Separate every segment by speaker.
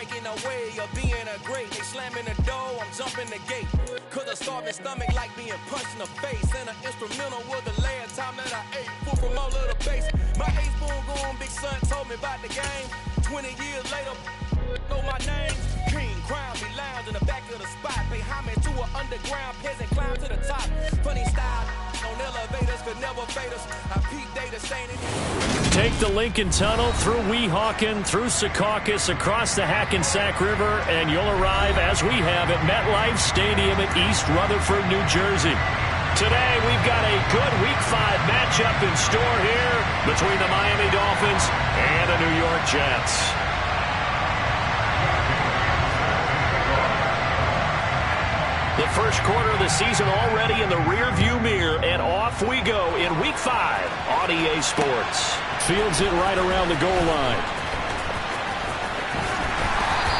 Speaker 1: like in a way of being a great. They slamming the door, I'm jumping the gate. Cause a starving stomach like being punched in the face. And an instrumental was the last time that I ate food from all of the base. My ace boom goon, big son told me about the game. 20 years later, know my name. King, crown me, lounge in the back of the spot. Pay homage to an underground peasant, climb to the top. Funny style on elevators could never fade us. I peep data staining.
Speaker 2: Take the Lincoln Tunnel through Weehawken, through Secaucus, across the Hackensack River, and you'll arrive, as we have, at MetLife Stadium in East Rutherford, New Jersey. Today, we've got a good Week 5 matchup in store here between the Miami Dolphins and the New York Jets. The first quarter of the season already in the rearview mirror, and off we go in Week 5 on EA Sports.
Speaker 3: Fields it right around the goal line.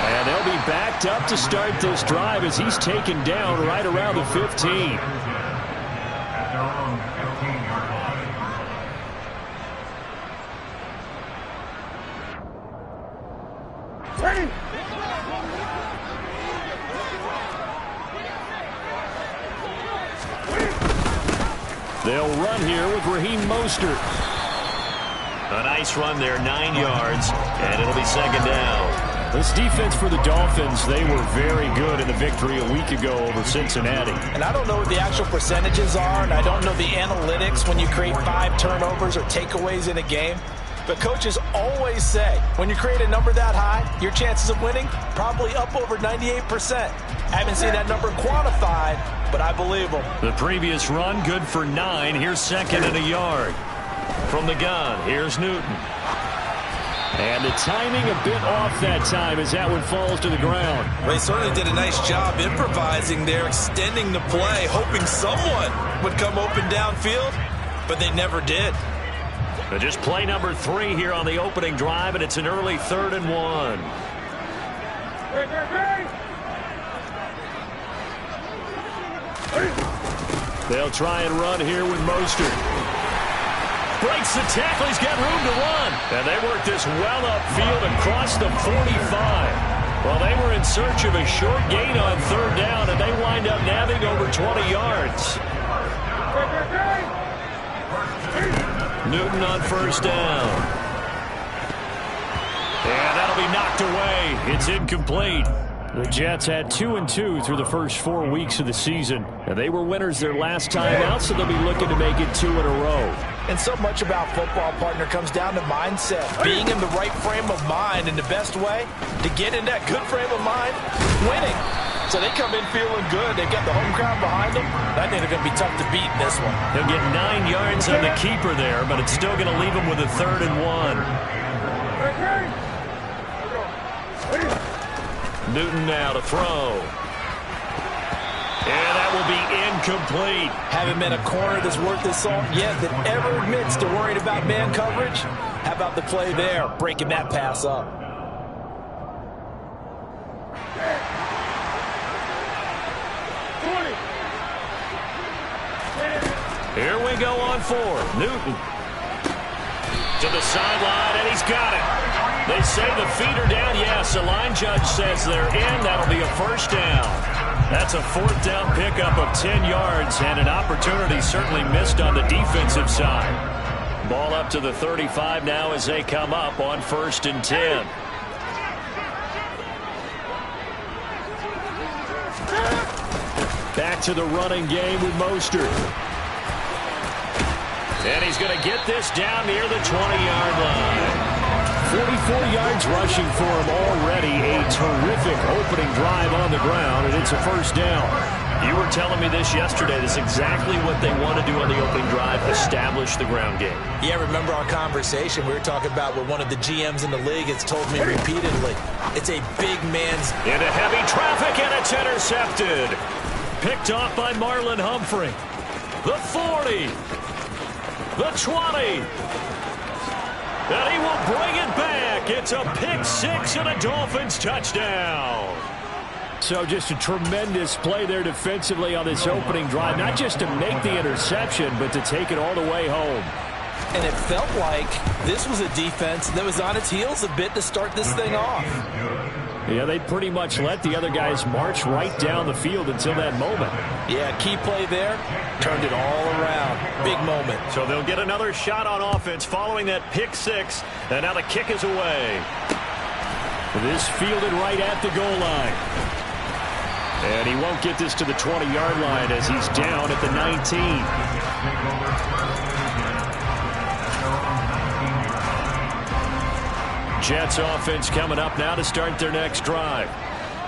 Speaker 3: And they'll be backed up to start this drive as he's taken down right around the 15. They'll run here with Raheem Mostert.
Speaker 2: A nice run there, 9 yards, and it'll be second down.
Speaker 3: This defense for the Dolphins, they were very good in the victory a week ago over Cincinnati.
Speaker 4: And I don't know what the actual percentages are, and I don't know the analytics when you create 5 turnovers or takeaways in a game. But coaches always say, when you create a number that high, your chances of winning probably up over 98%. I haven't seen that number quantified, but I believe them.
Speaker 2: The previous run, good for 9. Here's second and a yard. From the gun, here's Newton.
Speaker 3: And the timing a bit off that time as that one falls to the ground.
Speaker 4: They certainly did a nice job improvising there, extending the play, hoping someone would come open downfield, but they never did.
Speaker 2: Just play number 3 here on the opening drive, and it's an early 3rd and 1.
Speaker 3: They'll try and run here with Mostert.
Speaker 2: Breaks the tackle. He's got room to run. And they work this well upfield across the 45. Well, they were in search of a short gain on 3rd down, and they wind up nabbing over 20 yards. Newton on 1st down. And that'll be knocked away. It's incomplete.
Speaker 3: The Jets had 2-2 through the first 4 weeks of the season, and they were winners their last time out, so they'll be looking to make it 2 in a row.
Speaker 4: And so much about football, partner, comes down to mindset. Being in the right frame of mind, and the best way to get in that good frame of mind, winning. So they come in feeling good. They've got the home crowd behind them. I think they're going to be tough to beat in this one.
Speaker 2: He'll get 9 yards on the keeper there, but it's still going to leave him with a 3rd and 1. Newton now to throw. And that will be incomplete.
Speaker 4: Haven't been a corner that's worth his salt yet that ever admits to worrying about man coverage. How about the play there, breaking that pass up?
Speaker 2: Here we go on 4. Newton to the sideline, and he's got it. They say the feet are down. Yes, the line judge says they're in. That'll be a 1st down. That's a 4th down pickup of 10 yards, and an opportunity certainly missed on the defensive side. Ball up to the 35 now as they come up on 1st and 10.
Speaker 3: Back to the running game with Mostert.
Speaker 2: And he's going to get this down near the 20-yard line.
Speaker 3: 44 yards rushing for him already. A terrific opening drive on the ground, and it's a 1st down.
Speaker 2: You were telling me this yesterday. This is exactly what they want to do on the opening drive, establish the ground game.
Speaker 4: Yeah, remember our conversation. We were talking about what one of the GMs in the league has told me repeatedly. It's a big man's...
Speaker 2: Into heavy traffic, and it's intercepted. Picked off by Marlon Humphrey. The 40. The 20. And he will bring it back. It's a pick 6 and a Dolphins touchdown.
Speaker 3: So just a tremendous play there defensively on this opening drive. Not just to make the interception, but to take it all the way home.
Speaker 4: And it felt like this was a defense that was on its heels a bit to start this thing off.
Speaker 3: Yeah, they pretty much let the other guys march right down the field until that moment.
Speaker 4: Yeah, key play there. Turned it all around. Big moment.
Speaker 2: So they'll get another shot on offense following that pick six. And now the kick is away.
Speaker 3: This fielded right at the goal line. And he won't get this to the 20-yard line as he's down at the 19. Jets offense coming up now to start their next drive.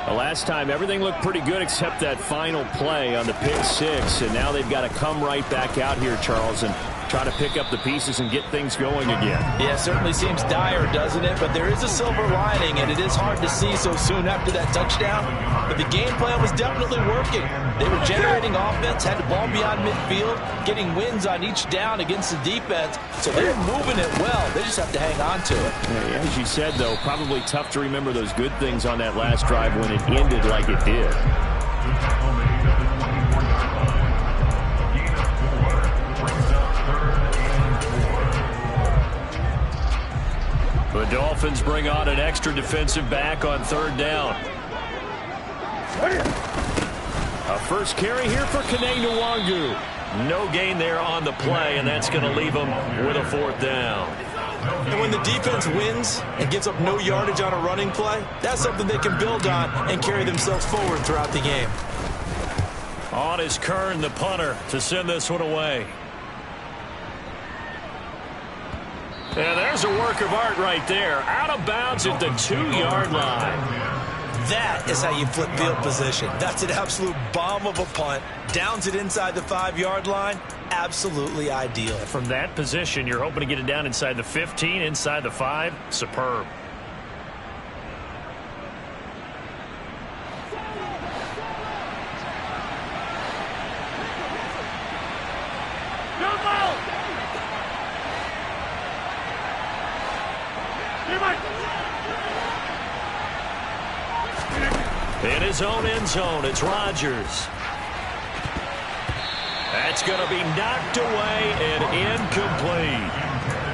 Speaker 3: The last time everything looked pretty good except that final play on the pick six, and now they've got to come right back out here, Charles, and try to pick up the pieces and get things going again.
Speaker 4: Yeah, it certainly seems dire, doesn't it? But there is a silver lining, and it is hard to see so soon after that touchdown. But the game plan was definitely working. They were generating offense, had the ball beyond midfield, getting wins on each down against the defense. So they're moving it well. They just have to hang on to it.
Speaker 3: Yeah, as you said, though, probably tough to remember those good things on that last drive when it ended like it did. The Dolphins bring on an extra defensive back on third down. A first carry here for Kene Nwangu.
Speaker 2: No gain there on the play, and that's going to leave them with a fourth down.
Speaker 4: And when the defense wins and gives up no yardage on a running play, that's something they can build on and carry themselves forward throughout the game.
Speaker 2: On is Kern, the punter, to send this one away. And there's a work of art right there. Out of bounds at the 2-yard line.
Speaker 4: That is how you flip field position. That's an absolute bomb of a punt. Downs it inside the 5-yard line. Absolutely ideal.
Speaker 2: From that position, you're hoping to get it down inside the 15, inside the 5. Superb. In his own end zone, it's Rodgers. That's going to be knocked away and incomplete.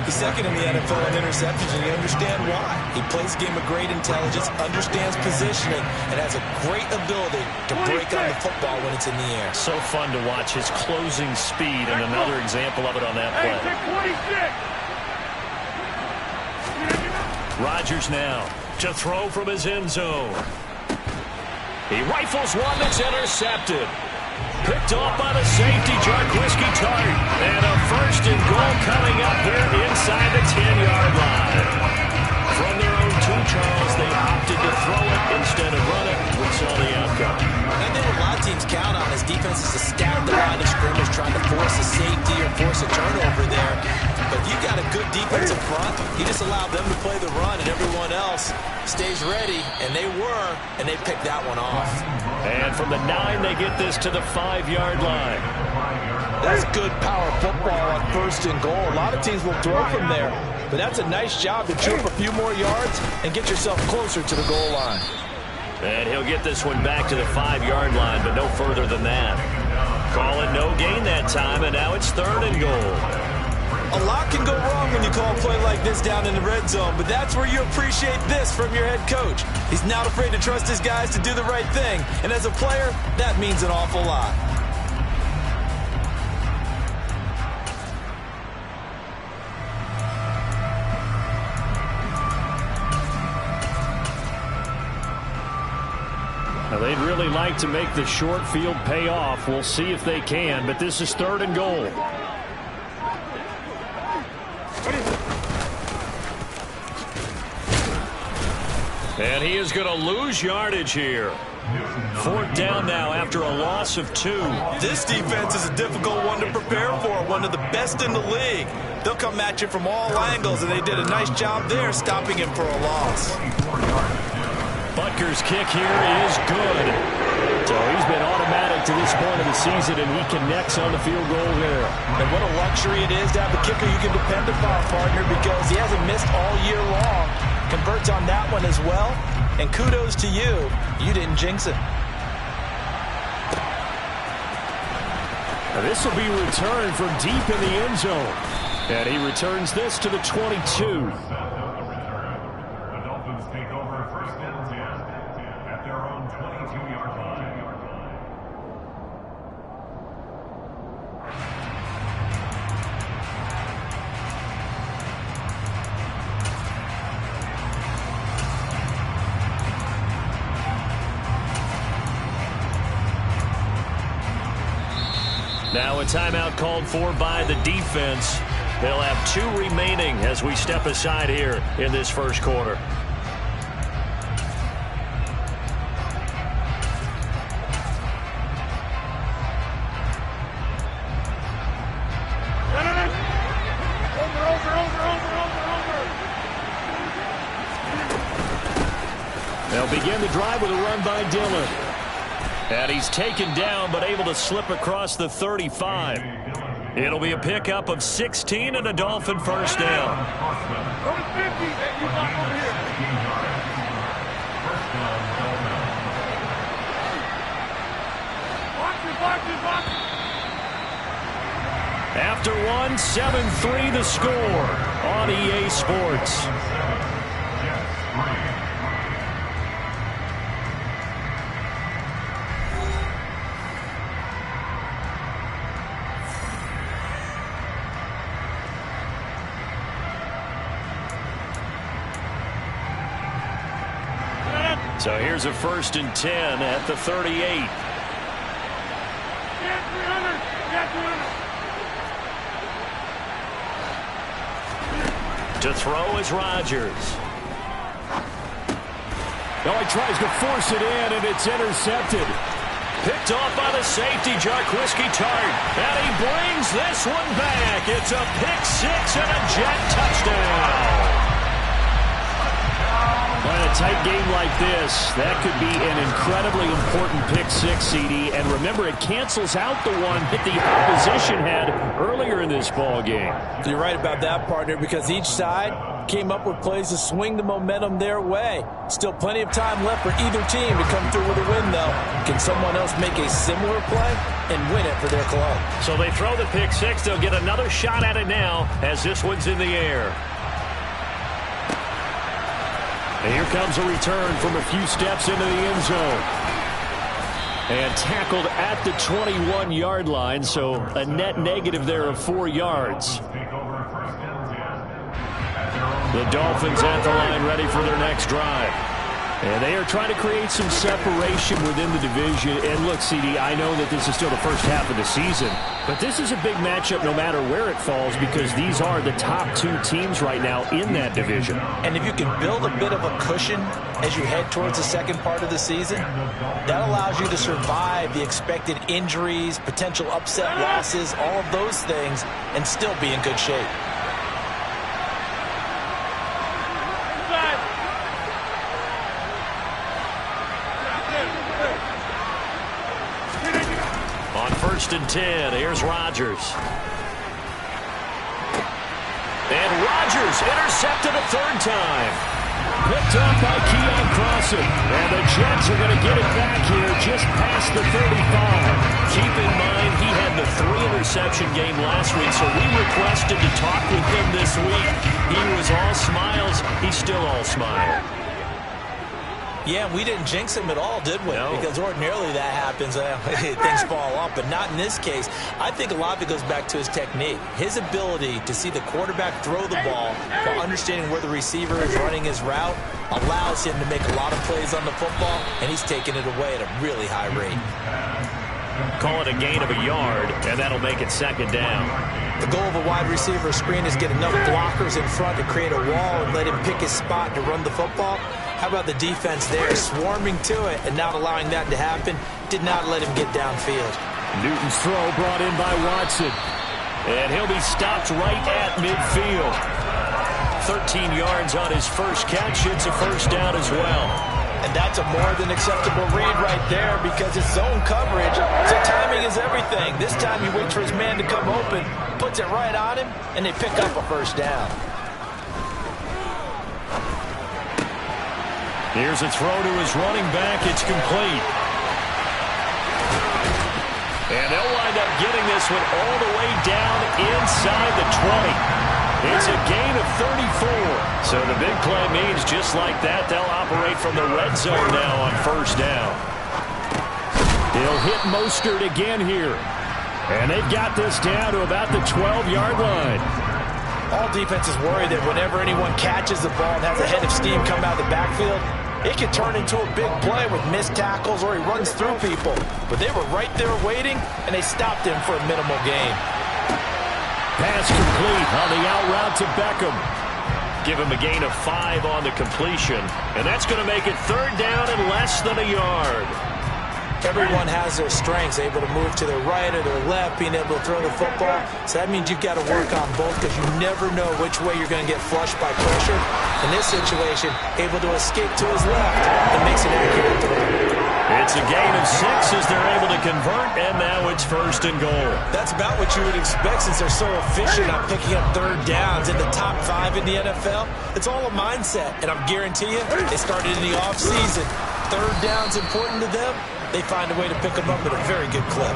Speaker 4: He's second in the NFL in interceptions, and you understand why. He plays a game of great intelligence, understands positioning, and has a great ability to break on the football when it's in the air.
Speaker 2: So fun to watch his closing speed, and another example of it on that play. Rodgers now to throw from his end zone. He rifles one that's intercepted. Picked off by the safety, Jarquiski Tart. And a first and goal coming up here inside the 10-yard line. From their own 2, Charles, they opted to throw it instead of run it. We saw the outcome.
Speaker 4: And then what a lot of teams count on is defenses to stack the line of scrimmage, trying to force a safety or force a turnover there. But if you've got a good defensive front, you just allow them to play the run, and everyone else stays ready, and they were, and they picked that one off.
Speaker 2: And from the 9, they get this to the 5-yard line.
Speaker 4: That's good power football on first and goal. A lot of teams will throw from there, but that's a nice job to chew up a few more yards and get yourself closer to the goal line.
Speaker 2: And he'll get this one back to the 5-yard line, but no further than that. Calling no gain that time, and now it's third and goal.
Speaker 4: A lot can go wrong when you call a play like this down in the red zone, but that's where you appreciate this from your head coach. He's not afraid to trust his guys to do the right thing, and as a player, that means an awful lot.
Speaker 3: Now, they'd really like to make the short field pay off. We'll see if they can, but this is third and goal.
Speaker 2: And he is going to lose yardage here. Fourth down now after a loss of 2.
Speaker 4: This defense is a difficult one to prepare for, one of the best in the league. They'll come at you from all angles, and they did a nice job there stopping him for a loss.
Speaker 3: Butker's kick here is good. So he's been automatic to this point of the season, and he connects on the field goal here.
Speaker 4: And what a luxury it is to have a kicker you can depend upon, partner, because he hasn't missed all year long. Converts on that one as well, and kudos to you. You didn't jinx it.
Speaker 3: Now this will be returned from deep in the end zone. And he returns this to the 22.
Speaker 5: The Dolphins take over first and 10.
Speaker 2: Now a timeout called for by the defense. They'll have 2 remaining as we step aside here in this first quarter. They'll begin the drive with a run by Dillon. And he's taken down but able to slip across the 35. It'll be a pickup of 16 and a Dolphin first down. After one, 7-3 the score on EA Sports. So here's a 1st and 10 at the 38. To throw is Rodgers.
Speaker 3: Now he tries to force it in, and it's intercepted.
Speaker 2: Picked off by the safety, Jarquiski Tart. And he brings this one back. It's a pick 6 and a Jet touchdown.
Speaker 3: In a tight game like this, that could be an incredibly important pick 6, CD. And remember, it cancels out the one that the opposition had earlier in this ball game.
Speaker 4: You're right about that, partner, because each side came up with plays to swing the momentum their way. Still plenty of time left for either team to come through with a win, though. Can someone else make a similar play and win it for their club?
Speaker 2: So they throw the pick 6. They'll get another shot at it now as this one's in the air.
Speaker 3: And here comes a return from a few steps into the end zone. And tackled at the 21-yard line, so a net negative there of 4 yards. The Dolphins at the line ready for their next drive. And they are trying to create some separation within the division. And look, CD, I know that this is still the first half of the season, but this is a big matchup no matter where it falls because these are the top 2 teams right now in that division.
Speaker 4: And if you can build a bit of a cushion as you head towards the second part of the season, that allows you to survive the expected injuries, potential upset losses, all of those things, and still be in good shape.
Speaker 2: On 1st and 10, here's Rodgers. And Rodgers intercepted a 3rd time.
Speaker 3: Picked up by Keon Crossan.
Speaker 2: And the Jets are going to get it back here just past the 35. Keep in mind, he had the 3-interception game last week, so we requested to talk with him this week. He was all smiles. He's still all smile.
Speaker 4: Yeah, we didn't jinx him at all, did we?
Speaker 2: No.
Speaker 4: Because ordinarily that happens. Things fall off, but not in this case. I think a lot of it goes back to his technique. His ability to see the quarterback throw the ball while understanding where the receiver is running his route allows him to make a lot of plays on the football, and he's taking it away at a really high rate.
Speaker 2: Call it a gain of a yard, and that'll make it 2nd down.
Speaker 4: The goal of a wide receiver screen is get enough blockers in front to create a wall and let him pick his spot to run the football. How about the defense there, swarming to it and not allowing that to happen? Did not let him get downfield.
Speaker 3: Newton's throw brought in by Watson.
Speaker 2: And he'll be stopped right at midfield. 13 yards on his first catch. It's a 1st down as well.
Speaker 4: And that's a more than acceptable read right there because it's zone coverage, so timing is everything. This time he waits for his man to come open, puts it right on him, and they pick up a 1st down.
Speaker 2: Here's a throw to his running back. It's complete. And they'll wind up getting this one all the way down inside the 20. It's a gain of 34. So the big play means just like that, they'll operate from the red zone now on 1st down.
Speaker 3: He'll hit Mostert again here. And they've got this down to about the 12-yard line.
Speaker 4: All defenses worry that whenever anyone catches the ball and has a head of steam come out of the backfield, It can turn into a big play with missed tackles or he runs through people. But they were right there waiting, and they stopped him for a minimal gain.
Speaker 3: Pass complete on the out route to Beckham. Give him a gain of 5 on the completion. And that's going to make it 3rd down and less than a yard.
Speaker 4: Everyone has their strengths, able to move to their right or their left, being able to throw the football. So that means you've got to work on both because you never know which way you're going to get flushed by pressure. In this situation, able to escape to his left and makes an accurate throw.
Speaker 3: It's a gain of 6 as they're able to convert, and now it's 1st and goal.
Speaker 4: That's about what you would expect since they're so efficient on picking up 3rd downs in the top 5 in the NFL. It's all a mindset, and I'm guaranteeing you, they started in the offseason. 3rd down's important to them. They find a way to pick them up at a very good clip.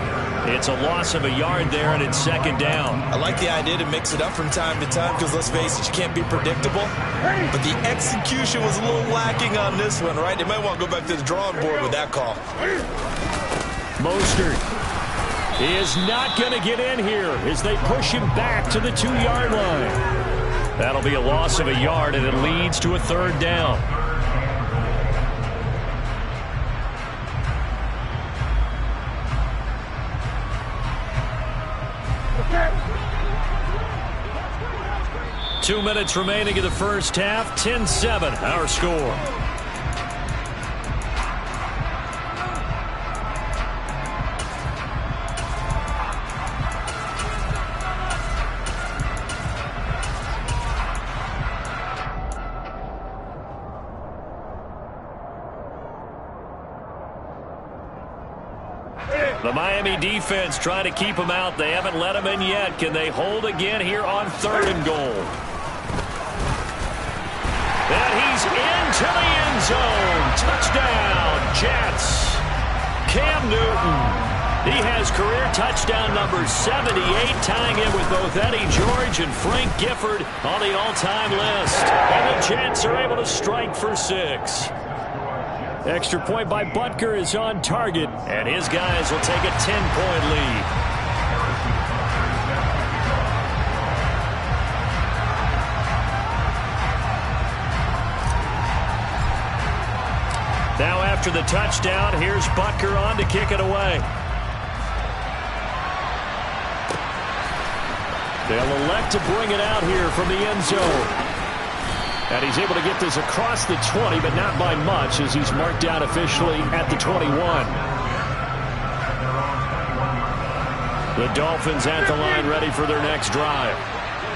Speaker 3: It's a loss of a yard there, and it's 2nd down.
Speaker 4: I like the idea to mix it up from time to time because, let's face it, you can't be predictable. But the execution was a little lacking on this one, right? They might want to go back to the drawing board with that call.
Speaker 3: Mostert is not going to get in here as they push him back to the 2-yard line. That'll be a loss of a yard, and it leads to a 3rd down. Okay. 2 minutes remaining in the first half. 10-7, our score. The Miami defense trying to keep him out. They haven't let him in yet. Can they hold again here on 3rd and goal? And he's into the end zone. Touchdown, Jets. Cam Newton. He has career touchdown number 78, tying him with both Eddie George and Frank Gifford on the all-time list. And the Jets are able to strike for 6. Extra point by Butker is on target, and his guys will take a 10-point lead. Now after the touchdown, here's Butker on to kick it away. They'll elect to bring it out here from the end zone. And he's able to get this across the 20, but not by much as he's marked down officially at the 21. The Dolphins at the line ready for their next drive.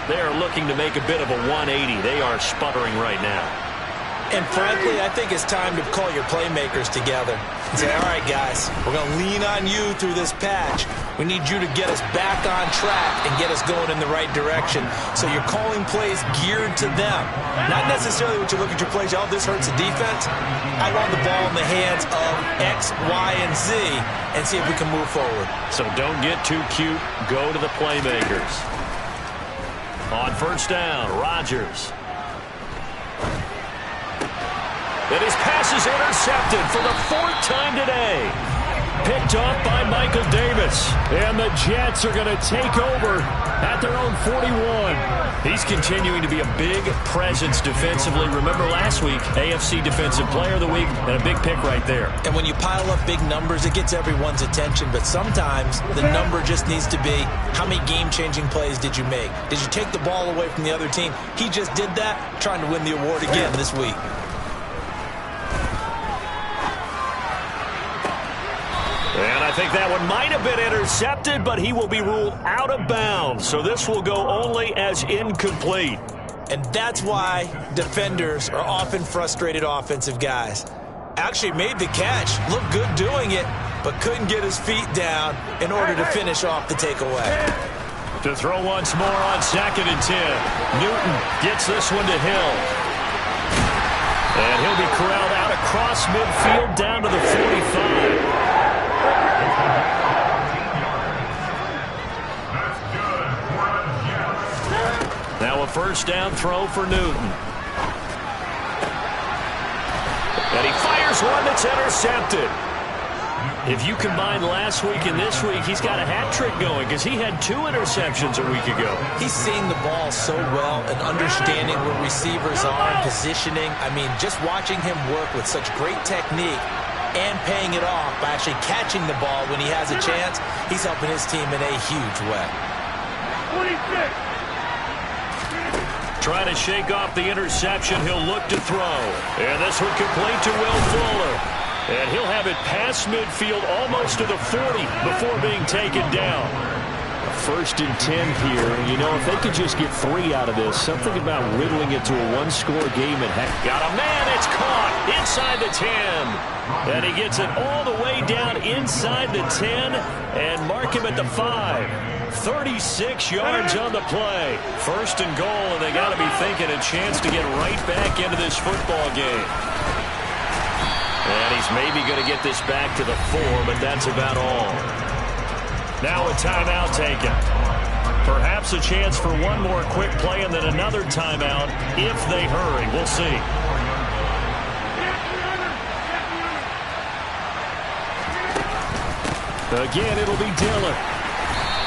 Speaker 3: They are looking to make a bit of a 180. They are sputtering right now.
Speaker 4: And frankly, I think it's time to call your playmakers together and say, all right, guys, we're going to lean on you through this patch. We need you to get us back on track and get us going in the right direction. So you're calling plays geared to them. Not necessarily what you look at your plays, oh, this hurts the defense. I want the ball in the hands of X, Y, and Z and see if we can move forward.
Speaker 3: So don't get too cute. Go to the playmakers. On 1st down, Rodgers. And his pass is intercepted for the 4th time today. Picked off by Michael Davis. And the Jets are going to take over at their own 41. He's continuing to be a big presence defensively. Remember last week, AFC Defensive Player of the Week, and a big pick right there.
Speaker 4: And when you pile up big numbers, it gets everyone's attention. But sometimes the number just needs to be, how many game-changing plays did you make? Did you take the ball away from the other team? He just did that, trying to win the award again this week.
Speaker 3: And I think that one might have been intercepted, but he will be ruled out of bounds. So this will go only as incomplete.
Speaker 4: And that's why defenders are often frustrated offensive guys. Actually made the catch, looked good doing it, but couldn't get his feet down in order to finish off the takeaway.
Speaker 3: To throw once more on 2nd and 10. Newton gets this one to Hill. And he'll be corralled out across midfield down to the 45. Now a 1st down throw for Newton. And he fires one that's intercepted. If you combine last week and this week, he's got a hat trick going because he had 2 interceptions a week ago.
Speaker 4: He's seeing the ball so well and understanding where receivers are and positioning. I mean, just watching him work with such great technique and paying it off by actually catching the ball when he has a chance, he's helping his team in a huge way.
Speaker 2: 26. Trying to shake off the interception. He'll look to throw. And this one complete to Will Fuller. And he'll have it past midfield almost to the 40 before being taken down.
Speaker 3: First and 10 here. You know, if they could just get 3 out of this, something about whittling it to a 1-score game at heck.
Speaker 2: Got a man. It's caught inside the 10. And he gets it all the way down inside the 10 and mark him at the 5. 36 yards on the play. First and goal, and they got to be thinking a chance to get right back into this football game. And he's maybe going to get this back to the 4, but that's about all. Now a timeout taken. Perhaps a chance for one more quick play and then another timeout if they hurry. We'll see.
Speaker 3: Again, it'll be Dillon.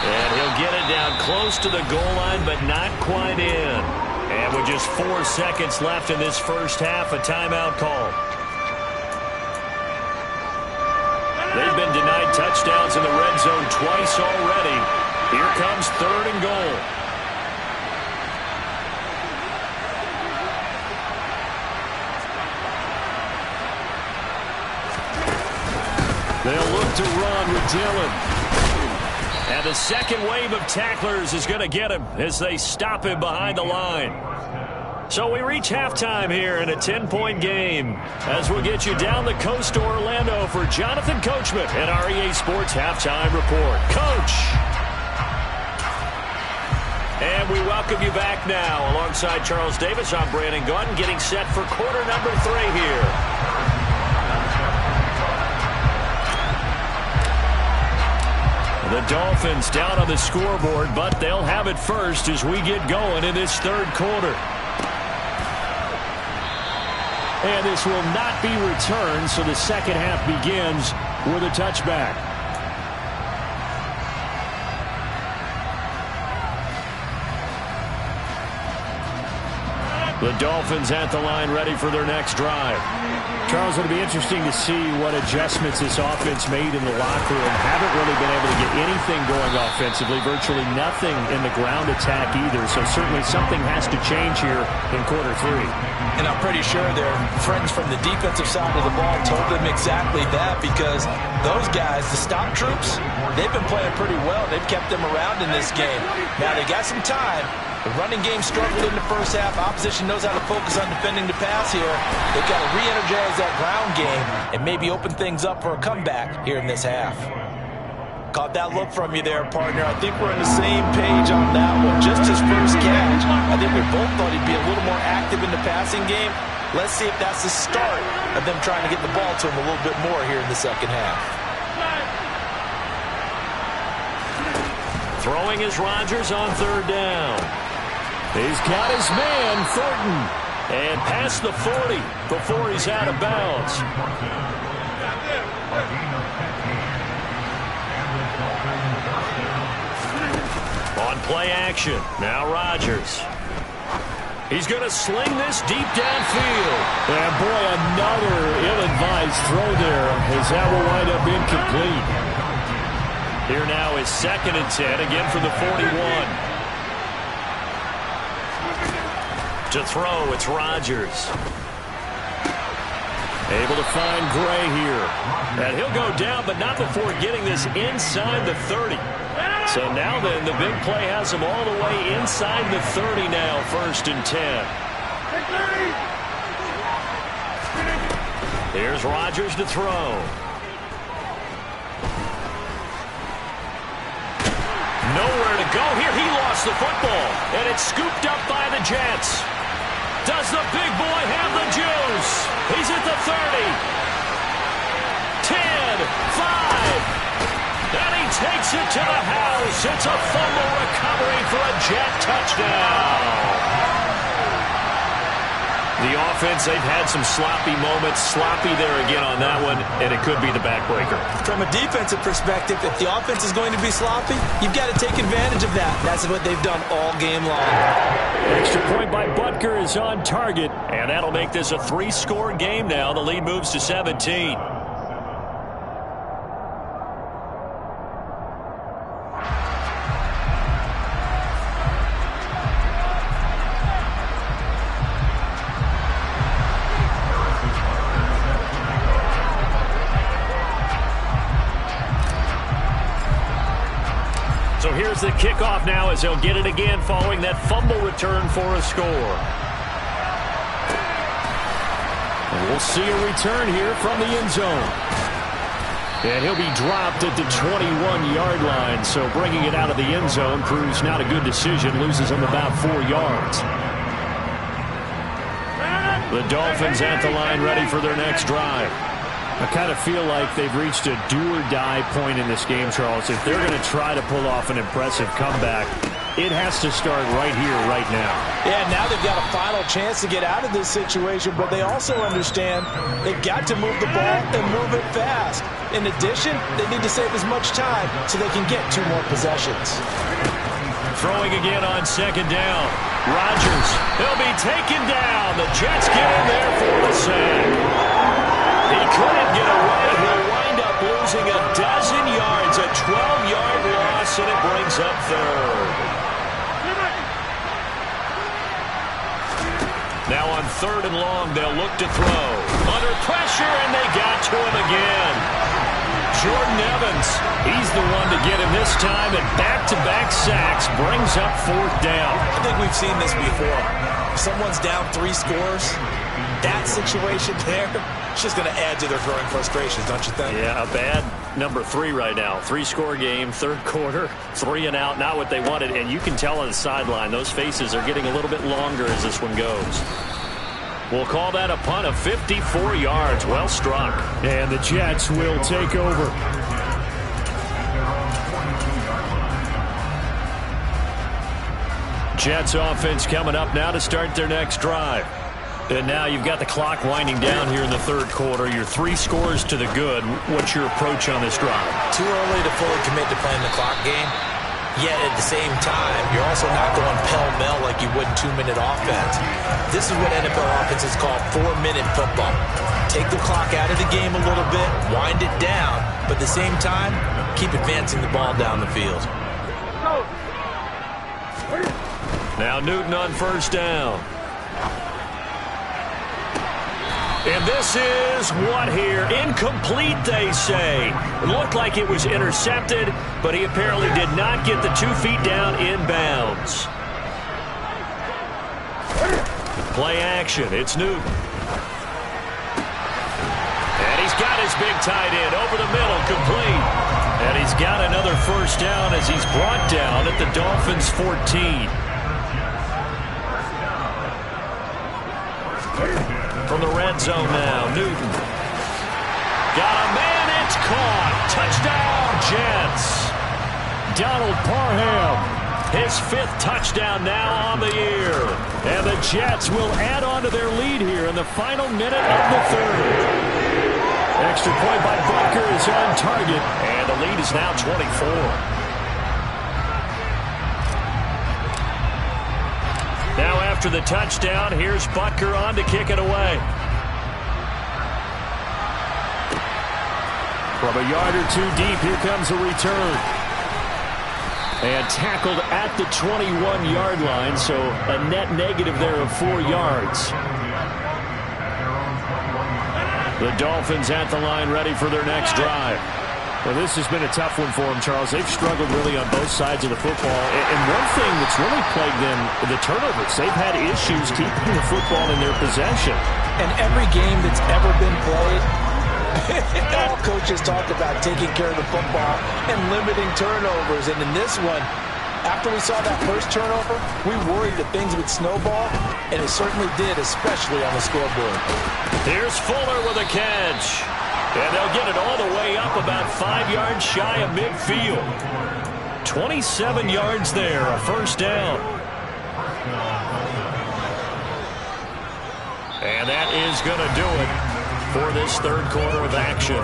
Speaker 2: And he'll get it down close to the goal line, but not quite in. And with just 4 seconds left in this first half, a timeout call. They've been denied touchdowns in the red zone twice already. Here comes 3rd and goal.
Speaker 3: They'll look to run with Dillon.
Speaker 2: And the second wave of tacklers is going to get him as they stop him behind the line. So we reach halftime here in a 10-point game as we'll get you down the coast to Orlando for Jonathan Coachman at our EA Sports Halftime Report. Coach! And we welcome you back now. Alongside Charles Davis, I'm Brandon Gaudin getting set for quarter number 3 here. The Dolphins down on the scoreboard, but they'll have it first as we get going in this 3rd quarter.
Speaker 3: And this will not be returned, so the second half begins with a touchback.
Speaker 2: The Dolphins at the line ready for their next drive.
Speaker 3: Charles, it'll be interesting to see what adjustments this offense made in the locker room. Haven't really been able to get anything going offensively, virtually nothing in the ground attack either. So certainly something has to change here in quarter 3.
Speaker 4: And I'm pretty sure their friends from the defensive side of the ball told them exactly that, because those guys, the stop troops, they've been playing pretty well. They've kept them around in this game. Now they got some time. The running game struggled in the first half. Opposition knows how to focus on defending the pass here. They've got to re-energize that ground game and maybe open things up for a comeback here in this half. Caught that look from you there, partner. I think we're on the same page on that one. Just his first catch. I think we both thought he'd be a little more active in the passing game. Let's see if that's the start of them trying to get the ball to him a little bit more here in the second half.
Speaker 2: Throwing is Rodgers on 3rd down.
Speaker 3: He's got his man, Thornton.
Speaker 2: And past the 40 before he's out of bounds. On play action, now Rodgers. He's going to sling this deep downfield.
Speaker 3: And boy, another ill-advised throw there, as that will wind up incomplete.
Speaker 2: Here now is 2nd and 10, again from the 41. To throw, it's Rodgers.
Speaker 3: Able to find Gray here.
Speaker 2: And he'll go down, but not before getting this inside the 30. So now then, the big play has him all the way inside the 30 now, 1st and 10. Here's Rodgers to throw. Nowhere to go here. He lost the football, and it's scooped up by the Jets. Does the big boy have the juice? He's at the 30. 10, 5. And he takes it to the house. It's a fumble recovery for a Jet touchdown. The offense, they've had some sloppy moments. Sloppy there again on that one, and it could be the backbreaker.
Speaker 4: From a defensive perspective, if the offense is going to be sloppy, you've got to take advantage of that. That's what they've done all game long.
Speaker 2: Extra point by Butker is on target, and that'll make this a 3-score game now. The lead moves to 17. So here's the kickoff now as they'll get it again following that fumble return for a score. And we'll see a return here from the end zone. And he'll be dropped at the 21-yard line. So bringing it out of the end zone proves not a good decision. Loses him about 4 yards. The Dolphins at the line ready for their next drive. I kind of feel like they've reached a do-or-die point in this game, Charles. If they're going to try to pull off an impressive comeback, it has to start right here, right now.
Speaker 4: Yeah, now they've got a final chance to get out of this situation, but they also understand they've got to move the ball and move it fast. In addition, they need to save as much time so they can get 2 more possessions.
Speaker 2: Throwing again on second down. Rodgers, he'll be taken down. The Jets get in there for the sack. He couldn't get away. He'll wind up losing a dozen yards, a 12-yard loss, and it brings up third. Now on 3rd and long, they'll look to throw. Under pressure, and they got to him again. Jordan Evans, he's the one to get him this time, and back-to-back sacks brings up 4th down.
Speaker 4: I think we've seen this before. If someone's down 3 scores, that situation there, it's just going to add to their growing frustrations, don't you think?
Speaker 2: Yeah, a bad number 3 right now. 3-score game, 3rd quarter, 3 and out, not what they wanted. And you can tell on the sideline, those faces are getting a little bit longer as this one goes. We'll call that a punt of 54 yards. Well struck.
Speaker 3: And the Jets will take over.
Speaker 2: Jets offense coming up now to start their next drive. And now you've got the clock winding down here in the 3rd quarter. You're 3 scores to the good. What's your approach on this drive?
Speaker 4: Too early to fully commit to playing the clock game. Yet at the same time, you're also not going pell-mell like you would in 2-minute offense. This is what NFL offenses call 4-minute football. Take the clock out of the game a little bit, wind it down, but at the same time, keep advancing the ball down the field.
Speaker 2: Now Newton on 1st down. And this is what here? Incomplete, they say. It looked like it was intercepted, but he apparently did not get the 2 feet down inbounds. Play action. It's Newton. And he's got his big tight end over the middle, complete. And he's got another 1st down as he's brought down at the Dolphins' 14. From the red zone now, Newton. Got a man, it's caught. Touchdown, Jets. Donald Parham, his 5th touchdown now on the year. And the Jets will add on to their lead here in the final minute of the 3rd. Extra point by Butker is on target, and the lead is now 24. Now after the touchdown, here's Butker on to kick it away. From a yard or 2 deep, here comes a return. And tackled at the 21-yard line, so a net negative there of 4 yards. The Dolphins at the line ready for their next drive. Well, this has been a tough one for them, Charles. They've struggled really on both sides of the football. And one thing that's really plagued them, the turnovers. They've had issues keeping the football in their possession.
Speaker 4: And every game that's ever been played, all coaches talk about taking care of the football and limiting turnovers. And in this one, after we saw that first turnover, we worried that things would snowball, and it certainly did, especially on the scoreboard.
Speaker 2: Here's Fuller with a catch. And they'll get it all the way up about 5 yards shy of midfield. 27 yards there, a 1st down. And that is going to do it for this third quarter of action.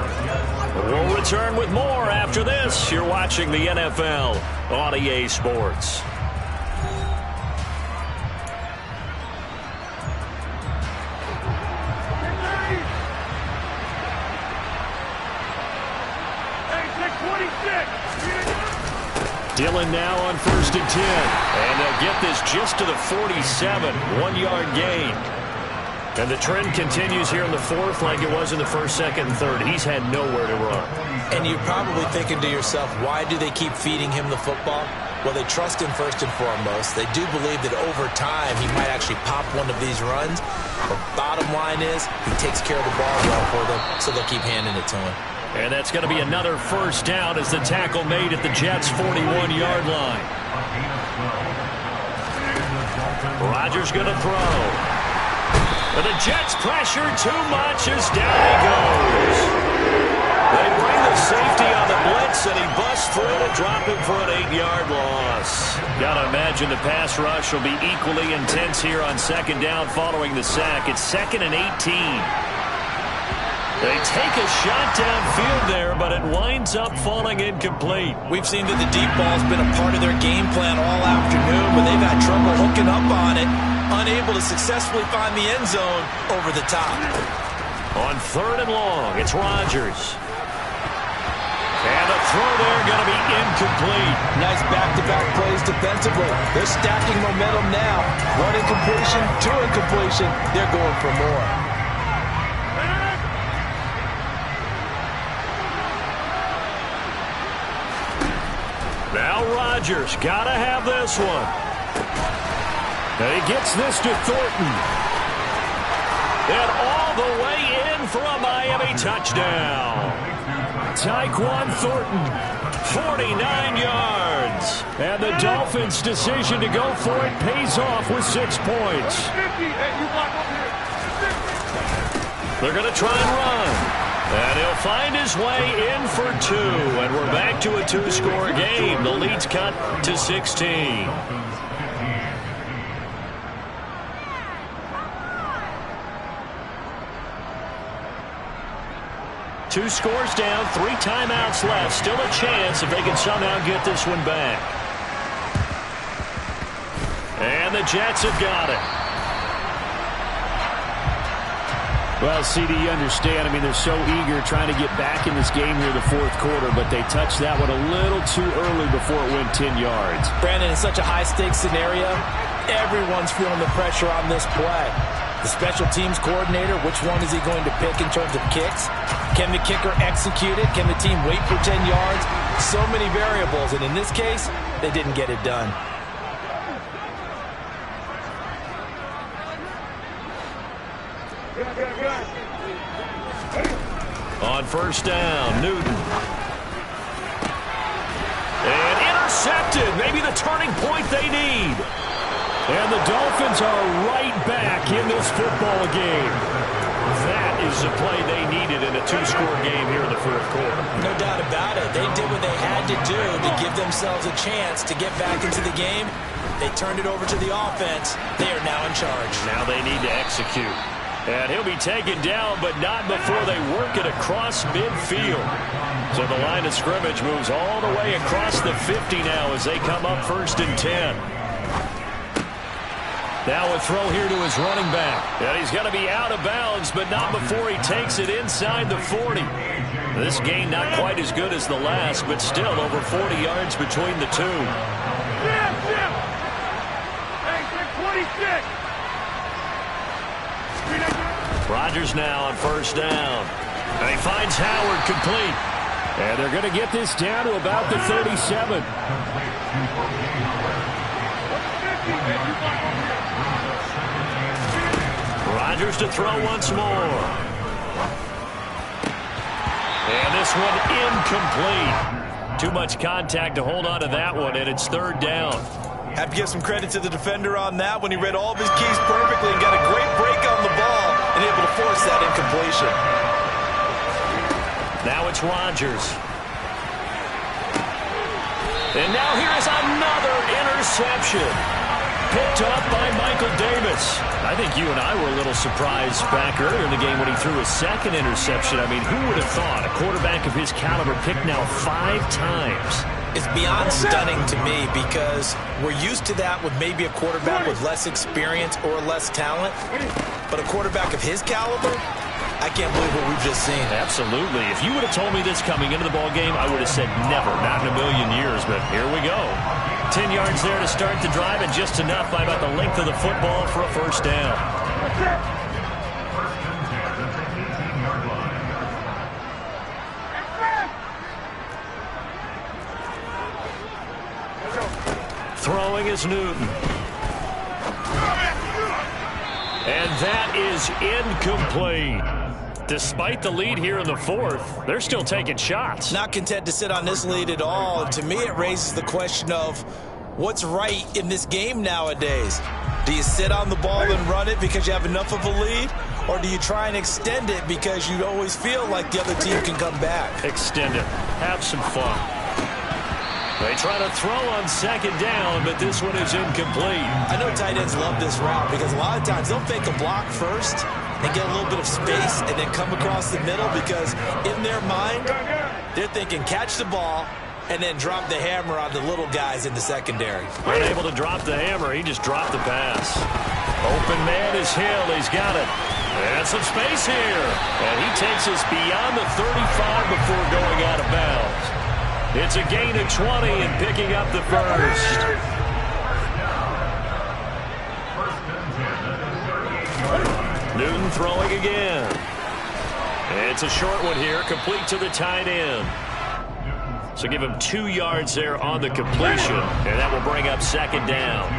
Speaker 2: We'll return with more after this. You're watching the NFL on EA Sports. Dillon now on 1st and 10. And they'll get this just to the 47. 1-yard gain. And the trend continues here in the fourth like it was in the first, second, and third. He's had nowhere to run.
Speaker 4: And you're probably thinking to yourself, why do they keep feeding him the football? Well, they trust him first and foremost. They do believe that over time he might actually pop one of these runs. The bottom line is he takes care of the ball well for them, so they'll keep handing it to him.
Speaker 2: And that's going to be another first down as the tackle made at the Jets' 41-yard line. Rodgers going to throw. But the Jets pressure too much as down he goes. They bring the safety on the blitz, and he busts through to drop him for an 8-yard loss. Got to imagine the pass rush will be equally intense here on second down following the sack. It's 2nd and 18. They take a shot downfield there, but it winds up falling incomplete.
Speaker 4: We've seen that the deep ball's been a part of their game plan all afternoon, but they've had trouble hooking up on it, unable to successfully find the end zone over the top.
Speaker 2: On 3rd and long, it's Rodgers. And the throw there going to be incomplete.
Speaker 4: Nice back-to-back plays defensively. They're stacking momentum now. One incompletion, two incompletion. They're going for more.
Speaker 2: Now Rodgers got to have this one. And he gets this to Thornton. And all the way in for a Miami touchdown. Tyquan Thornton, 49 yards. And the Dolphins' decision to go for it pays off with 6 points. They're going to try and run. And he'll find his way in for 2. And we're back to a 2-score game. The lead's cut to 16. Two scores down, 3 timeouts left. Still a chance if they can somehow get this one back. And the Jets have got it.
Speaker 3: Well, CD, you understand. I mean, they're so eager trying to get back in this game here the fourth quarter, but they touched that one a little too early before it went 10 yards.
Speaker 4: Brandon, in such a high-stakes scenario, everyone's feeling the pressure on this play. The special teams coordinator, which one is he going to pick in terms of kicks? Can the kicker execute it? Can the team wait for 10 yards? So many variables, and in this case, they didn't get it done.
Speaker 2: On 1st down, Newton. And intercepted. Maybe the turning point they need.
Speaker 3: And the Dolphins are right back in this football game.
Speaker 2: That is the play they needed in a 2-score game here in the fourth quarter.
Speaker 4: No doubt about it. They did what they had to do to give themselves a chance to get back into the game. They turned it over to the offense. They are now in charge.
Speaker 2: Now they need to execute. And he'll be taken down, but not before they work it across midfield. So the line of scrimmage moves all the way across the 50 now as they come up 1st and 10. Now a throw here to his running back. And he's going to be out of bounds, but not before he takes it inside the 40. This gain not quite as good as the last, but still over 40 yards between the two. Rodgers now on 1st down. And he finds Howard complete.
Speaker 3: And they're going to get this down to about the 37.
Speaker 2: Rodgers to throw once more. And this one incomplete. Too much contact to hold on to that one, and it's 3rd down.
Speaker 4: Have to give some credit to the defender on that when he read all of his keys perfectly and got a great break on the ball and able to force that incompletion.
Speaker 2: Now it's Rodgers. And now here is another interception. picked off by Michael Davis. I think you and I were a little surprised back earlier in the game when he threw his second interception. I mean, who would have thought a quarterback of his caliber picked now 5 times?
Speaker 4: It's beyond stunning to me because we're used to that with maybe a quarterback with less experience or less talent. But a quarterback of his caliber, I can't believe what we've just seen.
Speaker 2: Absolutely. If you would have told me this coming into the ball game, I would have said never, not in a million years. But here we go. 10 yards there to start the drive, and just enough by about the length of the football for a first down. Throwing is Newton. And that is incomplete. Despite the lead here in the fourth, they're still taking shots.
Speaker 4: Not content to sit on this lead at all. And to me, it raises the question of what's right in this game nowadays. Do you sit on the ball and run it because you have enough of a lead? Or do you try and extend it because you always feel like the other team can come back?
Speaker 2: Extend it. Have some fun. They try to throw on second down, but this one is incomplete.
Speaker 4: I know tight ends love this route because a lot of times they'll fake a block first and get a little bit of space and then come across the middle because in their mind, they're thinking catch the ball and then drop the hammer on the little guys in the secondary.
Speaker 2: Unable to drop the hammer, he just dropped the pass. Open man is Hill, he's got it. And some space here. And he takes us beyond the 35 before going out of bounds. It's a gain of 20 and picking up the first. Newton throwing again. It's a short one here, complete to the tight end. So give him 2 yards there on the completion, and that will bring up second down.